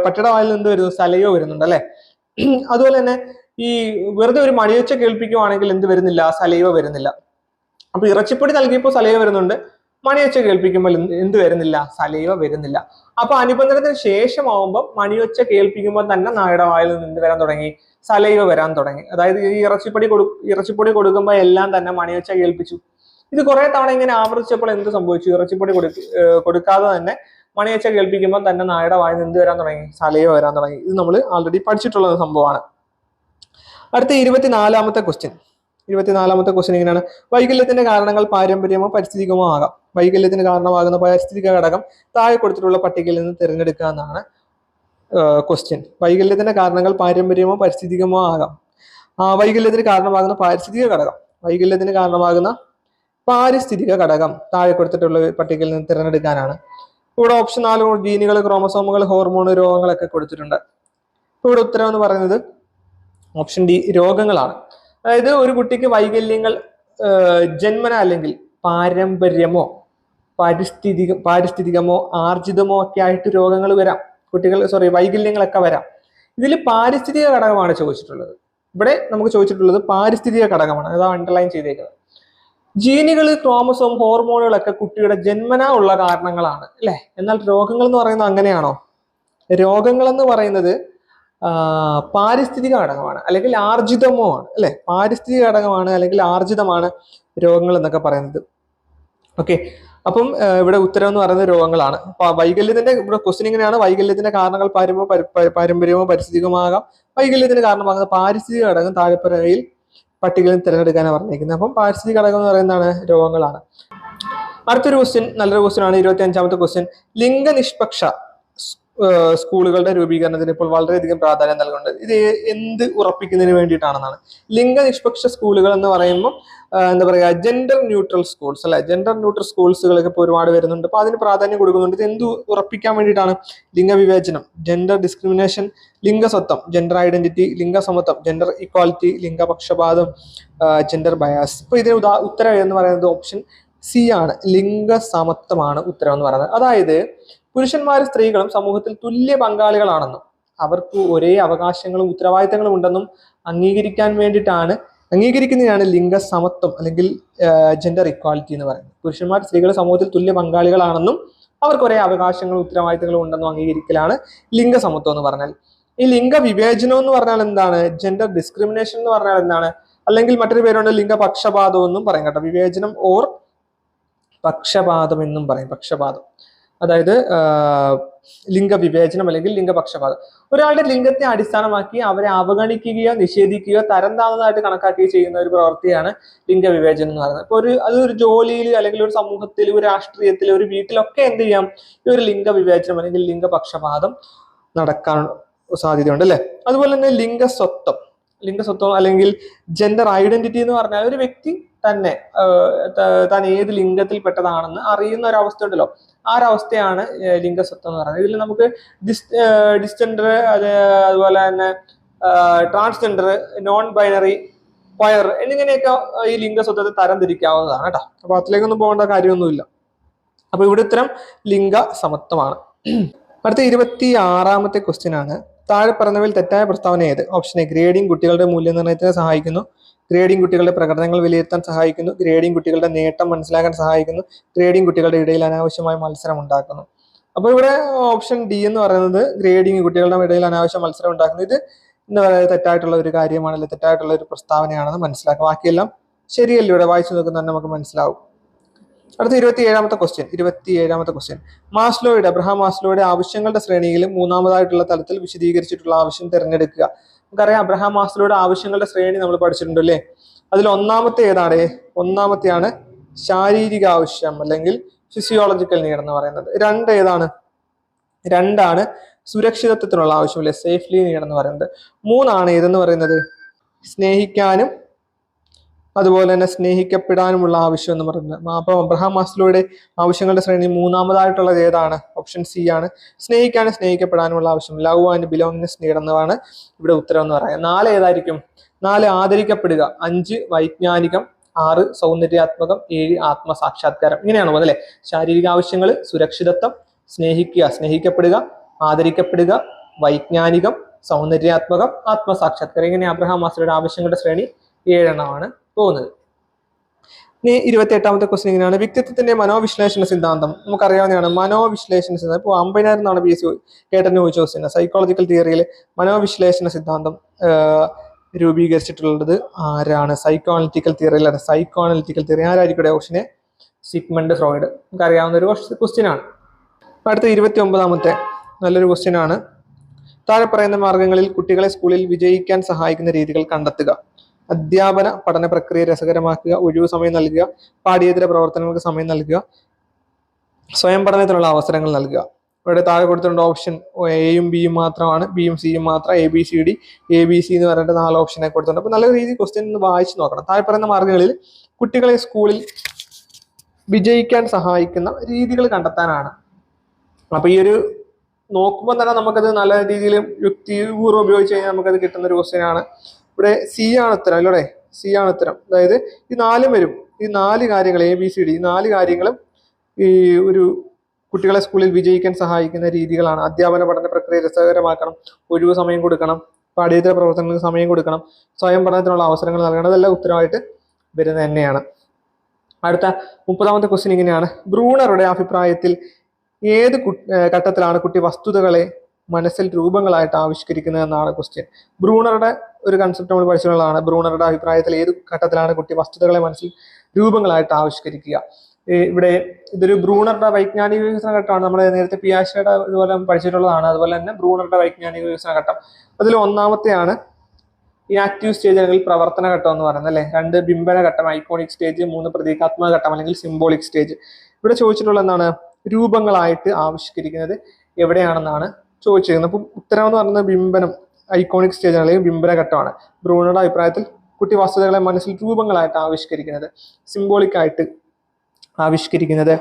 പട്ടിയുടെ വായിൽ നിന്ന് വരുന്നു? സലയോ വരുന്നുണ്ട് അല്ലെ. അതുപോലെ തന്നെ ഈ വെറുതെ ഒരു മണിയൊച്ച കേൾപ്പിക്കുവാണെങ്കിൽ എന്ത് വരുന്നില്ല? സലൈവ വരുന്നില്ല. അപ്പൊ ഇറച്ചിപ്പൊടി നൽകിയപ്പോൾ സലൈവ വരുന്നുണ്ട്, മണിയൊച്ച കേൾപ്പിക്കുമ്പോൾ എന്ത് വരുന്നില്ല? സലൈവ വരുന്നില്ല. അപ്പൊ അനുബന്ധനത്തിന് ശേഷമാവുമ്പോൾ മണിയൊച്ച കേൾപ്പിക്കുമ്പോൾ തന്നെ നായുടെ വായിൽ നിന്ന് എന്ത് വരാൻ തുടങ്ങി? സലൈവ വരാൻ തുടങ്ങി. അതായത് ഈ ഇറച്ചിപ്പൊടി കൊടുക്കുമ്പോൾ എല്ലാം തന്നെ മണിയൊച്ച കേൾപ്പിച്ചു. ഇത് കുറെ തവണ ഇങ്ങനെ ആവർത്തിച്ചപ്പോൾ എന്ത് സംഭവിച്ചു? ഇറച്ചിപ്പൊടി കൊടുക്കാതെ തന്നെ മണിയൊച്ച കേൾപ്പിക്കുമ്പോൾ തന്നെ നായുടെ വായിൽ നിന്ന് എന്ത് വരാൻ തുടങ്ങി? സലൈവ വരാൻ തുടങ്ങി. ഇത് നമ്മൾ ആൾറെഡി പഠിച്ചിട്ടുള്ള സംഭവമാണ്. അടുത്ത 24ാമത്തെ ക്വസ്റ്റ്യൻ ഇങ്ങനെയാണ്. വൈകല്യത്തിന്റെ കാരണങ്ങൾ പാരമ്പര്യമോ പരിസ്ഥിതികമോ ആകാം. വൈകല്യത്തിന് കാരണമാകുന്ന പാരിസ്ഥിതിക ഘടകം താഴെ കൊടുത്തിട്ടുള്ള പട്ടികയിൽ നിന്ന് തിരഞ്ഞെടുക്കുക എന്നാണ് ക്വസ്റ്റ്യൻ. വൈകല്യത്തിന്റെ കാരണങ്ങൾ പാരമ്പര്യമോ പരിസ്ഥിതികമോ ആകാം. വൈകല്യത്തിന് കാരണമാകുന്ന പാരിസ്ഥിതിക ഘടകം താഴെ കൊടുത്തിട്ടുള്ള പട്ടികയിൽ നിന്ന് തിരഞ്ഞെടുക്കാനാണ്. ഇവിടെ ഓപ്ഷൻ 4 ജീനുകൾ, ക്രോമസോമുകൾ, ഹോർമോൺ, രോഗങ്ങളൊക്കെ കൊടുത്തിട്ടുണ്ട്. ഇപ്പൊ ഇവിടെ ഉത്തരം എന്ന് പറയുന്നത് ഓപ്ഷൻ ഡി രോഗങ്ങളാണ്. അതായത് ഒരു കുട്ടിക്ക് വൈകല്യങ്ങൾ ജന്മന അല്ലെങ്കിൽ പാരമ്പര്യമോ പാരിസ്ഥിതികമോ ആർജിതമോ ഒക്കെ ആയിട്ട് രോഗങ്ങൾ വരാം, വൈകല്യങ്ങളൊക്കെ വരാം. ഇതിൽ പാരിസ്ഥിതിക ഘടകമാണ് ചോദിച്ചിട്ടുള്ളത്. ഇവിടെ നമുക്ക് ചോദിച്ചിട്ടുള്ളത് പാരിസ്ഥിതിക ഘടകമാണ്, അതാ അണ്ടർലൈൻ ചെയ്തേക്കുന്നത്. ജീനുകൾ, ക്രോമസോം, ഹോർമോണുകളൊക്കെ കുട്ടിയുടെ ജന്മന ഉള്ള കാരണങ്ങളാണ് അല്ലെ. എന്നാൽ രോഗങ്ങൾ എന്ന് പറയുന്നത് അങ്ങനെയാണോ? രോഗങ്ങൾ എന്ന് പറയുന്നത് പാരിസ്ഥിതിക ഘടകമാണ് അല്ലെങ്കിൽ ആർജിതമോ ആണ് അല്ലെ. പാരിസ്ഥിതിക ഘടകമാണ് അല്ലെങ്കിൽ ആർജിതമാണ് രോഗങ്ങൾ എന്നൊക്കെ പറയുന്നത്. ഓക്കെ, അപ്പം ഇവിടെ ഉത്തരം എന്ന് പറയുന്നത് രോഗങ്ങളാണ്. വൈകല്യത്തിന്റെ ഇവിടെ ക്വസ്റ്റ്യൻ ഇങ്ങനെയാണ്: വൈകല്യത്തിന്റെ കാരണങ്ങൾ പാരമ്പര്യമോ പരിസ്ഥിതികമോ ആകാം. വൈകല്യത്തിന് കാരണമാകുന്ന പാരിസ്ഥിതിക ഘടകം താഴെപ്പറയിൽ പട്ടികയിൽ തിരഞ്ഞെടുക്കാനാണ് പറഞ്ഞിരിക്കുന്നത്. അപ്പം പാരിസ്ഥിതിക ഘടകം എന്ന് പറയുന്നതാണ് രോഗങ്ങളാണ്. അടുത്തൊരു ക്വസ്റ്റ്യൻ, നല്ലൊരു ക്വസ്റ്റ്യൻ ആണ്. 25ാമത്തെ ക്വസ്റ്റ്യൻ: ലിംഗനിഷ്പക്ഷ സ്കൂളുകളുടെ രൂപീകരണത്തിന് ഇപ്പോൾ വളരെയധികം പ്രാധാന്യം നൽകുന്നുണ്ട്. ഇത് എന്ത് ഉറപ്പിക്കുന്നതിന് വേണ്ടിയിട്ടാണെന്നാണ്. ലിംഗനിഷ്പക്ഷ സ്കൂളുകൾ എന്ന് പറയുമ്പോൾ എന്താ പറയുക, ജെൻഡർ ന്യൂട്രൽ സ്കൂൾസ് അല്ലെ. ജെൻഡർ ന്യൂട്രൽ സ്കൂൾസുകളൊക്കെ ഇപ്പോൾ ഒരുപാട് വരുന്നുണ്ട്. അപ്പൊ അതിന് പ്രാധാന്യം കൊടുക്കുന്നുണ്ട്. ഇത് എന്ത് ഉറപ്പിക്കാൻ വേണ്ടിയിട്ടാണ്? ലിംഗവിവേചനം, ജെൻഡർ ഡിസ്ക്രിമിനേഷൻ, ലിംഗസ്വത്വം, ജെൻഡർ ഐഡന്റിറ്റി, ലിംഗസമത്വം, ജെൻഡർ ഇക്വാലിറ്റി, ലിംഗപക്ഷപാതം, ജെൻഡർ ബയാസ്. ഇപ്പൊ ഇതിന് ഉത്തരം എന്ന് പറയുന്നത് ഓപ്ഷൻ സി ആണ്. ലിംഗസമത്വമാണ് ഉത്തരം എന്ന് പറയുന്നത്. അതായത് പുരുഷന്മാരും സ്ത്രീകളും സമൂഹത്തിൽ തുല്യ പങ്കാളികളാണെന്നും അവർക്ക് ഒരേ അവകാശങ്ങളും ഉത്തരവാദിത്തങ്ങളും ഉണ്ടെന്നും അംഗീകരിക്കുന്നതിനാണ് ലിംഗസമത്വം അല്ലെങ്കിൽ ജെൻഡർ ഇക്വാലിറ്റി എന്ന് പറയുന്നത്. പുരുഷന്മാർ സ്ത്രീകൾ സമൂഹത്തിൽ തുല്യ പങ്കാളികളാണെന്നും അവർക്ക് ഒരേ അവകാശങ്ങളും ഉത്തരവാദിത്തങ്ങളും ഉണ്ടെന്നും അംഗീകരിക്കലാണ് ലിംഗസമത്വം എന്ന് പറഞ്ഞാൽ. ഈ ലിംഗവിവേചനം എന്ന് പറഞ്ഞാൽ എന്താണ്? ജെൻഡർ ഡിസ്ക്രിമിനേഷൻ എന്ന് പറഞ്ഞാൽ എന്താണ്? അല്ലെങ്കിൽ മറ്റൊരു പേരുണ്ട് ലിംഗപക്ഷപാതം എന്നും പറയും കേട്ടോ. വിവേചനം ഓർ പക്ഷപാതം എന്നും പറയും. പക്ഷപാതം അതായത് ലിംഗവിവേചനം അല്ലെങ്കിൽ ലിംഗപക്ഷപാതം. ഒരാളുടെ ലിംഗത്തെ അടിസ്ഥാനമാക്കി അവരെ അവഗണിക്കുകയോ നിഷേധിക്കുകയോ തരം താഴ്ന്നതായിട്ട് കണക്കാക്കുകയോ ചെയ്യുന്ന ഒരു പ്രവൃത്തിയാണ് ലിംഗവിവേചനം എന്ന് പറയുന്നത്. ഇപ്പൊ അതൊരു ജോലിയിൽ അല്ലെങ്കിൽ ഒരു സമൂഹത്തിൽ, ഒരു രാഷ്ട്രീയത്തിൽ, ഒരു വീട്ടിലൊക്കെ എന്ത് ചെയ്യാം? ഈ ഒരു ലിംഗവിവേചനം അല്ലെങ്കിൽ ലിംഗപക്ഷപാതം നടക്കാൻ സാധ്യതയുണ്ട് അല്ലെ. അതുപോലെ തന്നെ ലിംഗസ്വത്വം അല്ലെങ്കിൽ ജെൻഡർ ഐഡന്റിറ്റി എന്ന് പറഞ്ഞാൽ ഒരു വ്യക്തി തന്നെ താൻ ഏത് ലിംഗത്തിൽപ്പെട്ടതാണെന്ന് അറിയുന്ന ഒരു അവസ്ഥ ഉണ്ടല്ലോ, ആ ഒരവസ്ഥയാണ് ലിംഗസ്വത്വം എന്ന് പറയുന്നത്. ഇതിൽ നമുക്ക് ഡിസ്ജെൻഡർ, അതുപോലെ തന്നെ ട്രാൻസ്ജെൻഡർ, നോൺ ബൈനറി, ക്വയർ എന്നിങ്ങനെയൊക്കെ ഈ ലിംഗസ്വത്വത്തെ തരം തിരിക്കാവുന്നതാണ് കേട്ടോ. അപ്പൊ അതിലേക്കൊന്നും പോകേണ്ട കാര്യമൊന്നുമില്ല. അപ്പൊ ഇവിടെ ഉത്തരം ലിംഗസമത്വമാണ്. അടുത്ത 26ാമത്തെ ക്വസ്റ്റ്യൻ ആണ്: താഴെ പറഞ്ഞവയിൽ തെറ്റായ പ്രസ്താവന ഏത്? ഓപ്ഷൻ എ ഗ്രേഡിംഗ് കുട്ടികളുടെ മൂല്യനിർണ്ണയത്തിന് സഹായിക്കുന്നു, ഗ്രേഡിംഗ് കുട്ടികളുടെ പ്രകടനങ്ങൾ വിലയിരുത്താൻ സഹായിക്കുന്നു, ഗ്രേഡിംഗ് കുട്ടികളുടെ നേട്ടം മനസ്സിലാക്കാൻ സഹായിക്കുന്നു, ഗ്രേഡിംഗ് കുട്ടികളുടെ ഇടയിൽ അനാവശ്യമായ മത്സരം ഉണ്ടാക്കുന്നു. അപ്പോൾ ഇവിടെ ഓപ്ഷൻ ഡി എന്ന് പറയുന്നത് ഗ്രേഡിംഗ് കുട്ടികളുടെ ഇടയിൽ അനാവശ്യ മത്സരം ഉണ്ടാക്കുന്നു. ഇത് എന്താ പറയുക, തെറ്റായിട്ടുള്ള ഒരു കാര്യമാണല്ലോ, തെറ്റായിട്ടുള്ള ഒരു പ്രസ്താവനയാണെന്ന് മനസ്സിലാക്കുക. ബാക്കിയെല്ലാം ശരിയല്ല. ഇവിടെ വായിച്ചു നോക്കുന്ന തന്നെ നമുക്ക് മനസ്സിലാവും. അടുത്ത 27ാമത്തെ ക്വസ്റ്റ്യൻ: അബ്രഹാം മാസ്ലോയുടെ ആവശ്യങ്ങളുടെ ആവശ്യങ്ങളുടെ ശ്രേണിയിൽ മൂന്നാമതായിട്ടുള്ള തലത്തിൽ വിശദീകരിച്ചിട്ടുള്ള ആവശ്യം തിരഞ്ഞെടുക്കുക. നമുക്കറിയാം അബ്രഹാം മാസ്ലോയുടെ ആവശ്യങ്ങളുടെ ശ്രേണി നമ്മൾ പഠിച്ചിട്ടുണ്ട് അല്ലേ. അതിൽ ഒന്നാമത്തെ ഏതാണ്? ഒന്നാമത്തെയാണ് ശാരീരിക ആവശ്യം അല്ലെങ്കിൽ ഫിസിയോളജിക്കൽ നീഡ് എന്ന് പറയുന്നത്. രണ്ടാണ് സുരക്ഷിതത്വത്തിനുള്ള ആവശ്യം അല്ലെ, സേഫ്ലി നീഡ് എന്ന് പറയുന്നത്. മൂന്നാണ് ഏതെന്ന് പറയുന്നത്? സ്നേഹിക്കാനും അതുപോലെ തന്നെ സ്നേഹിക്കപ്പെടാനുമുള്ള ആവശ്യം എന്ന് പറയുന്നത്. അപ്പൊ അബ്രഹാം മാസ്ലോയുടെ ആവശ്യങ്ങളുടെ ശ്രേണി മൂന്നാമതായിട്ടുള്ളത് ഏതാണ്? ഓപ്ഷൻ സി ആണ്. സ്നേഹിക്കാനും സ്നേഹിക്കപ്പെടാനുമുള്ള ആവശ്യം, ലവ് ആൻഡ് ബിലോങ്ങിങ്നെസ് നീഡ് എന്നതാണ് ഇവിടെ ഉത്തരം എന്ന് പറയുന്നത്. 4 ഏതായിരിക്കും? 4 ആദരിക്കപ്പെടുക, 5 വൈജ്ഞാനികം, 6 സൗന്ദര്യാത്മകം, 7 ആത്മസാക്ഷാത്കാരം. ഇങ്ങനെയാണ് പോകുന്നത് അല്ലെ. ശാരീരിക ആവശ്യങ്ങൾ, സുരക്ഷിതത്വം, സ്നേഹിക്കുക, സ്നേഹിക്കപ്പെടുക, ആദരിക്കപ്പെടുക, വൈജ്ഞാനികം, സൗന്ദര്യാത്മകം, ആത്മസാക്ഷാത്കാരം. ഇങ്ങനെ അബ്രഹാം മാസ്ലോയുടെ ആവശ്യങ്ങളുടെ ശ്രേണി 7 എണ്ണമാണ് പോകുന്നത്. ഇനി 28ാമത്തെ ക്വസ്റ്റ്യൻ ഇങ്ങനെയാണ്: വ്യക്തിത്വത്തിന്റെ മനോവിശ്ലേഷണ സിദ്ധാന്തം. നമുക്കറിയാവുന്നതാണ് മനോവിശ്ലേഷണ സിദ്ധാന്തം. ഇപ്പോൾ 50,000 BSc കേട്ടറിന് ചോദിച്ച ക്വസ്റ്റ്യൻ. സൈക്കോളജിക്കൽ തിയറിയിൽ മനോവിശ്ലേഷണ സിദ്ധാന്തം രൂപീകരിച്ചിട്ടുള്ളത് ആരാണ്? സൈക്കോ അനലിറ്റിക്കൽ തിയറി ആരായിരിക്കും? ഓപ്ഷന് സിഗ്മണ്ട് ഫ്രോയിഡ്. നമുക്കറിയാവുന്ന ഒരു ക്വസ്റ്റ്യൻ ആണ്. അടുത്ത 29ാമത്തെ നല്ലൊരു ക്വസ്റ്റ്യൻ ആണ്: താഴെ പറയുന്ന മാർഗങ്ങളിൽ കുട്ടികളെ സ്കൂളിൽ വിജയിക്കാൻ സഹായിക്കുന്ന രീതികൾ കണ്ടെത്തുക. അധ്യാപന പഠന പ്രക്രിയ രസകരമാക്കുക, ഒഴിവു സമയം നൽകുക, പാഠ്യേതര പ്രവർത്തനങ്ങൾക്ക് സമയം നൽകുക, സ്വയം പഠനത്തിനുള്ള അവസരങ്ങൾ നൽകുക. ഇവിടെ താഴെ കൊടുത്തിട്ടുണ്ട് ഓപ്ഷൻ എയും ബിയും മാത്രമാണ്, ബിയും സിയും മാത്രം, ABCD ABC എന്ന് പറഞ്ഞിട്ട് 4 ഓപ്ഷനെ കൊടുത്തിട്ടുണ്ട്. അപ്പൊ നല്ല രീതിയിൽ ക്വസ്റ്റ്യൻ ഒന്ന് വായിച്ചു നോക്കണം. താഴെ പറയുന്ന മാർഗങ്ങളിൽ കുട്ടികളെ സ്കൂളിൽ വിജയിക്കാൻ സഹായിക്കുന്ന രീതികൾ കണ്ടെത്താനാണ്. അപ്പൊ ഈ ഒരു നോക്കുമ്പോൾ തന്നെ നമുക്കത് നല്ല രീതിയിൽ യുക്തിപൂർവ്വം ഉപയോഗിച്ച് കഴിഞ്ഞാൽ നമുക്കത് കിട്ടുന്ന ഒരു ക്വസ്റ്റ്യൻ ആണ്. ഇവിടെ സി ആണ് ഉത്തരം അല്ലേ? സി ആണ് ഉത്തരം. അതായത് ഈ 4 വരും, ഈ 4 കാര്യങ്ങൾ ABCD, ഈ 4 കാര്യങ്ങളും ഈ ഒരു കുട്ടികളെ സ്കൂളിൽ വിജയിക്കാൻ സഹായിക്കുന്ന രീതികളാണ്. അധ്യാപന പഠന പ്രക്രിയ രസകരമാക്കണം, ഒഴിവ് സമയം കൊടുക്കണം, പാഠ്യേതര പ്രവർത്തനങ്ങൾക്ക് സമയം കൊടുക്കണം, സ്വയം പഠനത്തിനുള്ള അവസരങ്ങൾ നൽകണം, ഇതെല്ലാം ഉത്തരവായിട്ട് വരുന്നത് തന്നെയാണ്. അടുത്ത 30ാമത്തെ ക്വസ്റ്റ്യൻ ഇങ്ങനെയാണ്. ബ്രൂണറുടെ അഭിപ്രായത്തിൽ ഏത് ഘട്ടത്തിലാണ് കുട്ടി വസ്തുതകളെ മനസ്സിൽ രൂപങ്ങളായിട്ട് ആവിഷ്കരിക്കുന്നത് എന്നാണ് ക്വസ്റ്റ്യൻ. ബ്രൂണറുടെ ഒരു കൺസെപ്റ്റ് നമ്മൾ പഠിച്ചിട്ടുള്ളതാണ്. ബ്രൂണറുടെ അഭിപ്രായത്തിൽ ഏത് ഘട്ടത്തിലാണ് കുട്ടി വസ്തുതകളെ മനസ്സിൽ രൂപങ്ങളായിട്ട് ആവിഷ്കരിക്കുക. ഇവിടെ ഇതൊരു ബ്രൂണറുടെ വൈജ്ഞാനിക വികസന ഘട്ടമാണ്. നമ്മൾ നേരത്തെ പിയാഷയുടെ ഇതുപോലെ പഠിച്ചിട്ടുള്ളതാണ്. അതുപോലെ തന്നെ ബ്രൂണറുടെ വൈജ്ഞാനിക വികസന ഘട്ടം അതിൽ ഒന്നാമത്തെയാണ് ഇനാക്റ്റീവ് സ്റ്റേജ് അല്ലെങ്കിൽ പ്രവർത്തന ഘട്ടം എന്ന് പറയുന്നത് അല്ലെ. 2 ബിംബന ഘട്ടം ഐക്കോണിക് സ്റ്റേജ്, 3 പ്രതീകാത്മക ഘട്ടം അല്ലെങ്കിൽ സിംബോളിക് സ്റ്റേജ്. ഇവിടെ ചോദിച്ചിട്ടുള്ള എന്താണ്? രൂപങ്ങളായിട്ട് ആവിഷ്കരിക്കുന്നത് എവിടെയാണെന്നാണ് ചോദിച്ചിരിക്കുന്നത്. അപ്പം ഉത്തരം എന്ന് പറയുന്നത് ബിംബനം ഐക്കോണിക് സ്റ്റേജ് അല്ലെങ്കിൽ ബിംബന ഘട്ടമാണ്. ബ്രൂണറുടെ അഭിപ്രായത്തിൽ കുട്ടി വസ്തുതകളെ മനസ്സിൽ രൂപങ്ങളായിട്ട് ആവിഷ്കരിക്കുന്നത്, സിംബോളിക് ആയിട്ട് ആവിഷ്കരിക്കുന്നത്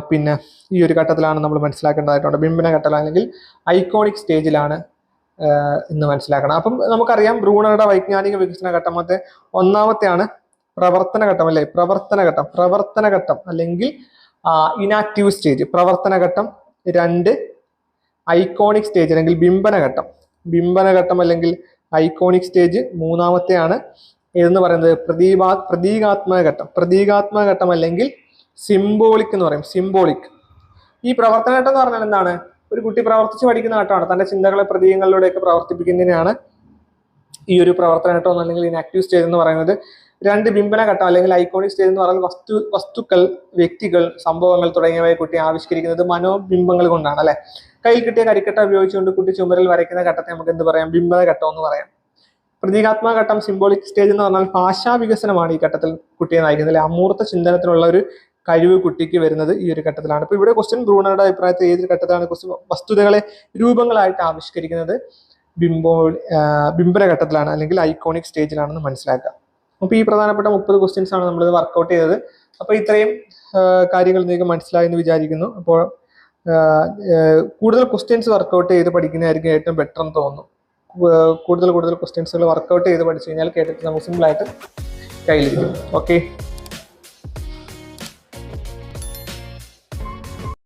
പിന്നെ ഈ ഒരു ഘട്ടത്തിലാണ് നമ്മൾ മനസ്സിലാക്കേണ്ടതായിട്ടുണ്ട്. ബിംബന ഘട്ടം അല്ലെങ്കിൽ ഐക്കോണിക് സ്റ്റേജിലാണ് എന്ന് മനസ്സിലാക്കണം. അപ്പം നമുക്കറിയാം ബ്രൂണറുടെ വൈജ്ഞാനിക വികസന ഘട്ടം ഒന്നാമത്തെയാണ് പ്രവർത്തന ഘട്ടം അല്ലെ. പ്രവർത്തന ഘട്ടം അല്ലെങ്കിൽ ഇനാക്റ്റീവ് സ്റ്റേജ് പ്രവർത്തന ഘട്ടം. 2 ഐക്കോണിക് സ്റ്റേജ് അല്ലെങ്കിൽ ബിംബന ഘട്ടം അല്ലെങ്കിൽ ഐക്കോണിക് സ്റ്റേജ്. 3ാമത്തെയാണ് എന്ന് പറയുന്നത് പ്രതീകാത്മക ഘട്ടം അല്ലെങ്കിൽ സിംബോളിക് എന്ന് പറയും. സിംബോളിക്. ഈ പ്രവർത്തന ഘട്ടം എന്ന് പറഞ്ഞാൽ എന്താണ്? ഒരു കുട്ടി പ്രവർത്തിച്ച് പഠിക്കുന്ന ഘട്ടമാണ്. തന്റെ ചിന്തകളെ പ്രതീകങ്ങളിലൂടെയൊക്കെ പ്രവർത്തിപ്പിക്കുന്നതിനാണ് ഈ ഒരു പ്രവർത്തന ഘട്ടം അല്ലെങ്കിൽ ഇനാക്റ്റീവ് സ്റ്റേജ് എന്ന് പറയുന്നത്. 2 ബിംബന ഘട്ടം അല്ലെങ്കിൽ ഐക്കോണിക് സ്റ്റേജ് എന്ന് പറയുന്നത് വസ്തുക്കൾ, വ്യക്തികൾ, സംഭവങ്ങൾ തുടങ്ങിയവയെ കുട്ടി ആവിഷ്കരിക്കുന്നത് മനോബിംബങ്ങൾ കൊണ്ടാണ് അല്ലെ. കയ്യിൽ കിട്ടിയ കരിക്കട്ട ഉപയോഗിച്ചുകൊണ്ട് കുട്ടി ചുമരിൽ വരയ്ക്കുന്ന ഘട്ടത്തെ നമുക്ക് എന്ത് പറയാം? ബിംബന ഘട്ടം എന്ന് പറയാം. പ്രതീകാത്മക ഘട്ടം സിംബോളിക് സ്റ്റേജ് എന്ന് പറഞ്ഞാൽ ഭാഷാ വികസനമാണ് ഈ ഘട്ടത്തിൽ കുട്ടിയെ നയിക്കുന്നത് അല്ലെ. അമൂർത്ത ചിന്തനത്തിനുള്ള ഒരു കഴിവ് കുട്ടിക്ക് വരുന്നത് ഈ ഒരു ഘട്ടത്തിലാണ്. ഇപ്പൊ ഇവിടെ ക്വസ്റ്റ്യൻ ബ്രൂണറുടെ അഭിപ്രായത്തിൽ ഏത് ഘട്ടത്തിലാണ് വസ്തുതകളെ രൂപങ്ങളായിട്ട് ആവിഷ്കരിക്കുന്നത്? ബിംബന ഘട്ടത്തിലാണ് അല്ലെങ്കിൽ ഐക്കോണിക് സ്റ്റേജിലാണെന്ന് മനസ്സിലാക്കുക. അപ്പൊ ഈ പ്രധാനപ്പെട്ട 30 ക്വസ്റ്റ്യൻസ് ആണ് നമ്മളിത് വർക്കൗട്ട് ചെയ്തത്. അപ്പൊ ഇത്രയും കാര്യങ്ങൾ നിങ്ങൾക്ക് മനസ്സിലായെന്ന് വിചാരിക്കുന്നു. അപ്പോൾ കൂടുതൽ ക്വസ്റ്റ്യൻസ് വർക്കൗട്ട് ചെയ്ത് പഠിക്കുന്നതായിരിക്കും ഏറ്റവും ബെറ്റർ എന്ന് തോന്നുന്നു. കൂടുതൽ ക്വസ്റ്റ്യൻസുകൾ വർക്കൗട്ട് ചെയ്ത് പഠിച്ചു കഴിഞ്ഞാൽ കേട്ടിട്ട് നമുക്ക് സിമ്പിളായിട്ട് കയ്യിലിരിക്കും. ഓക്കെ.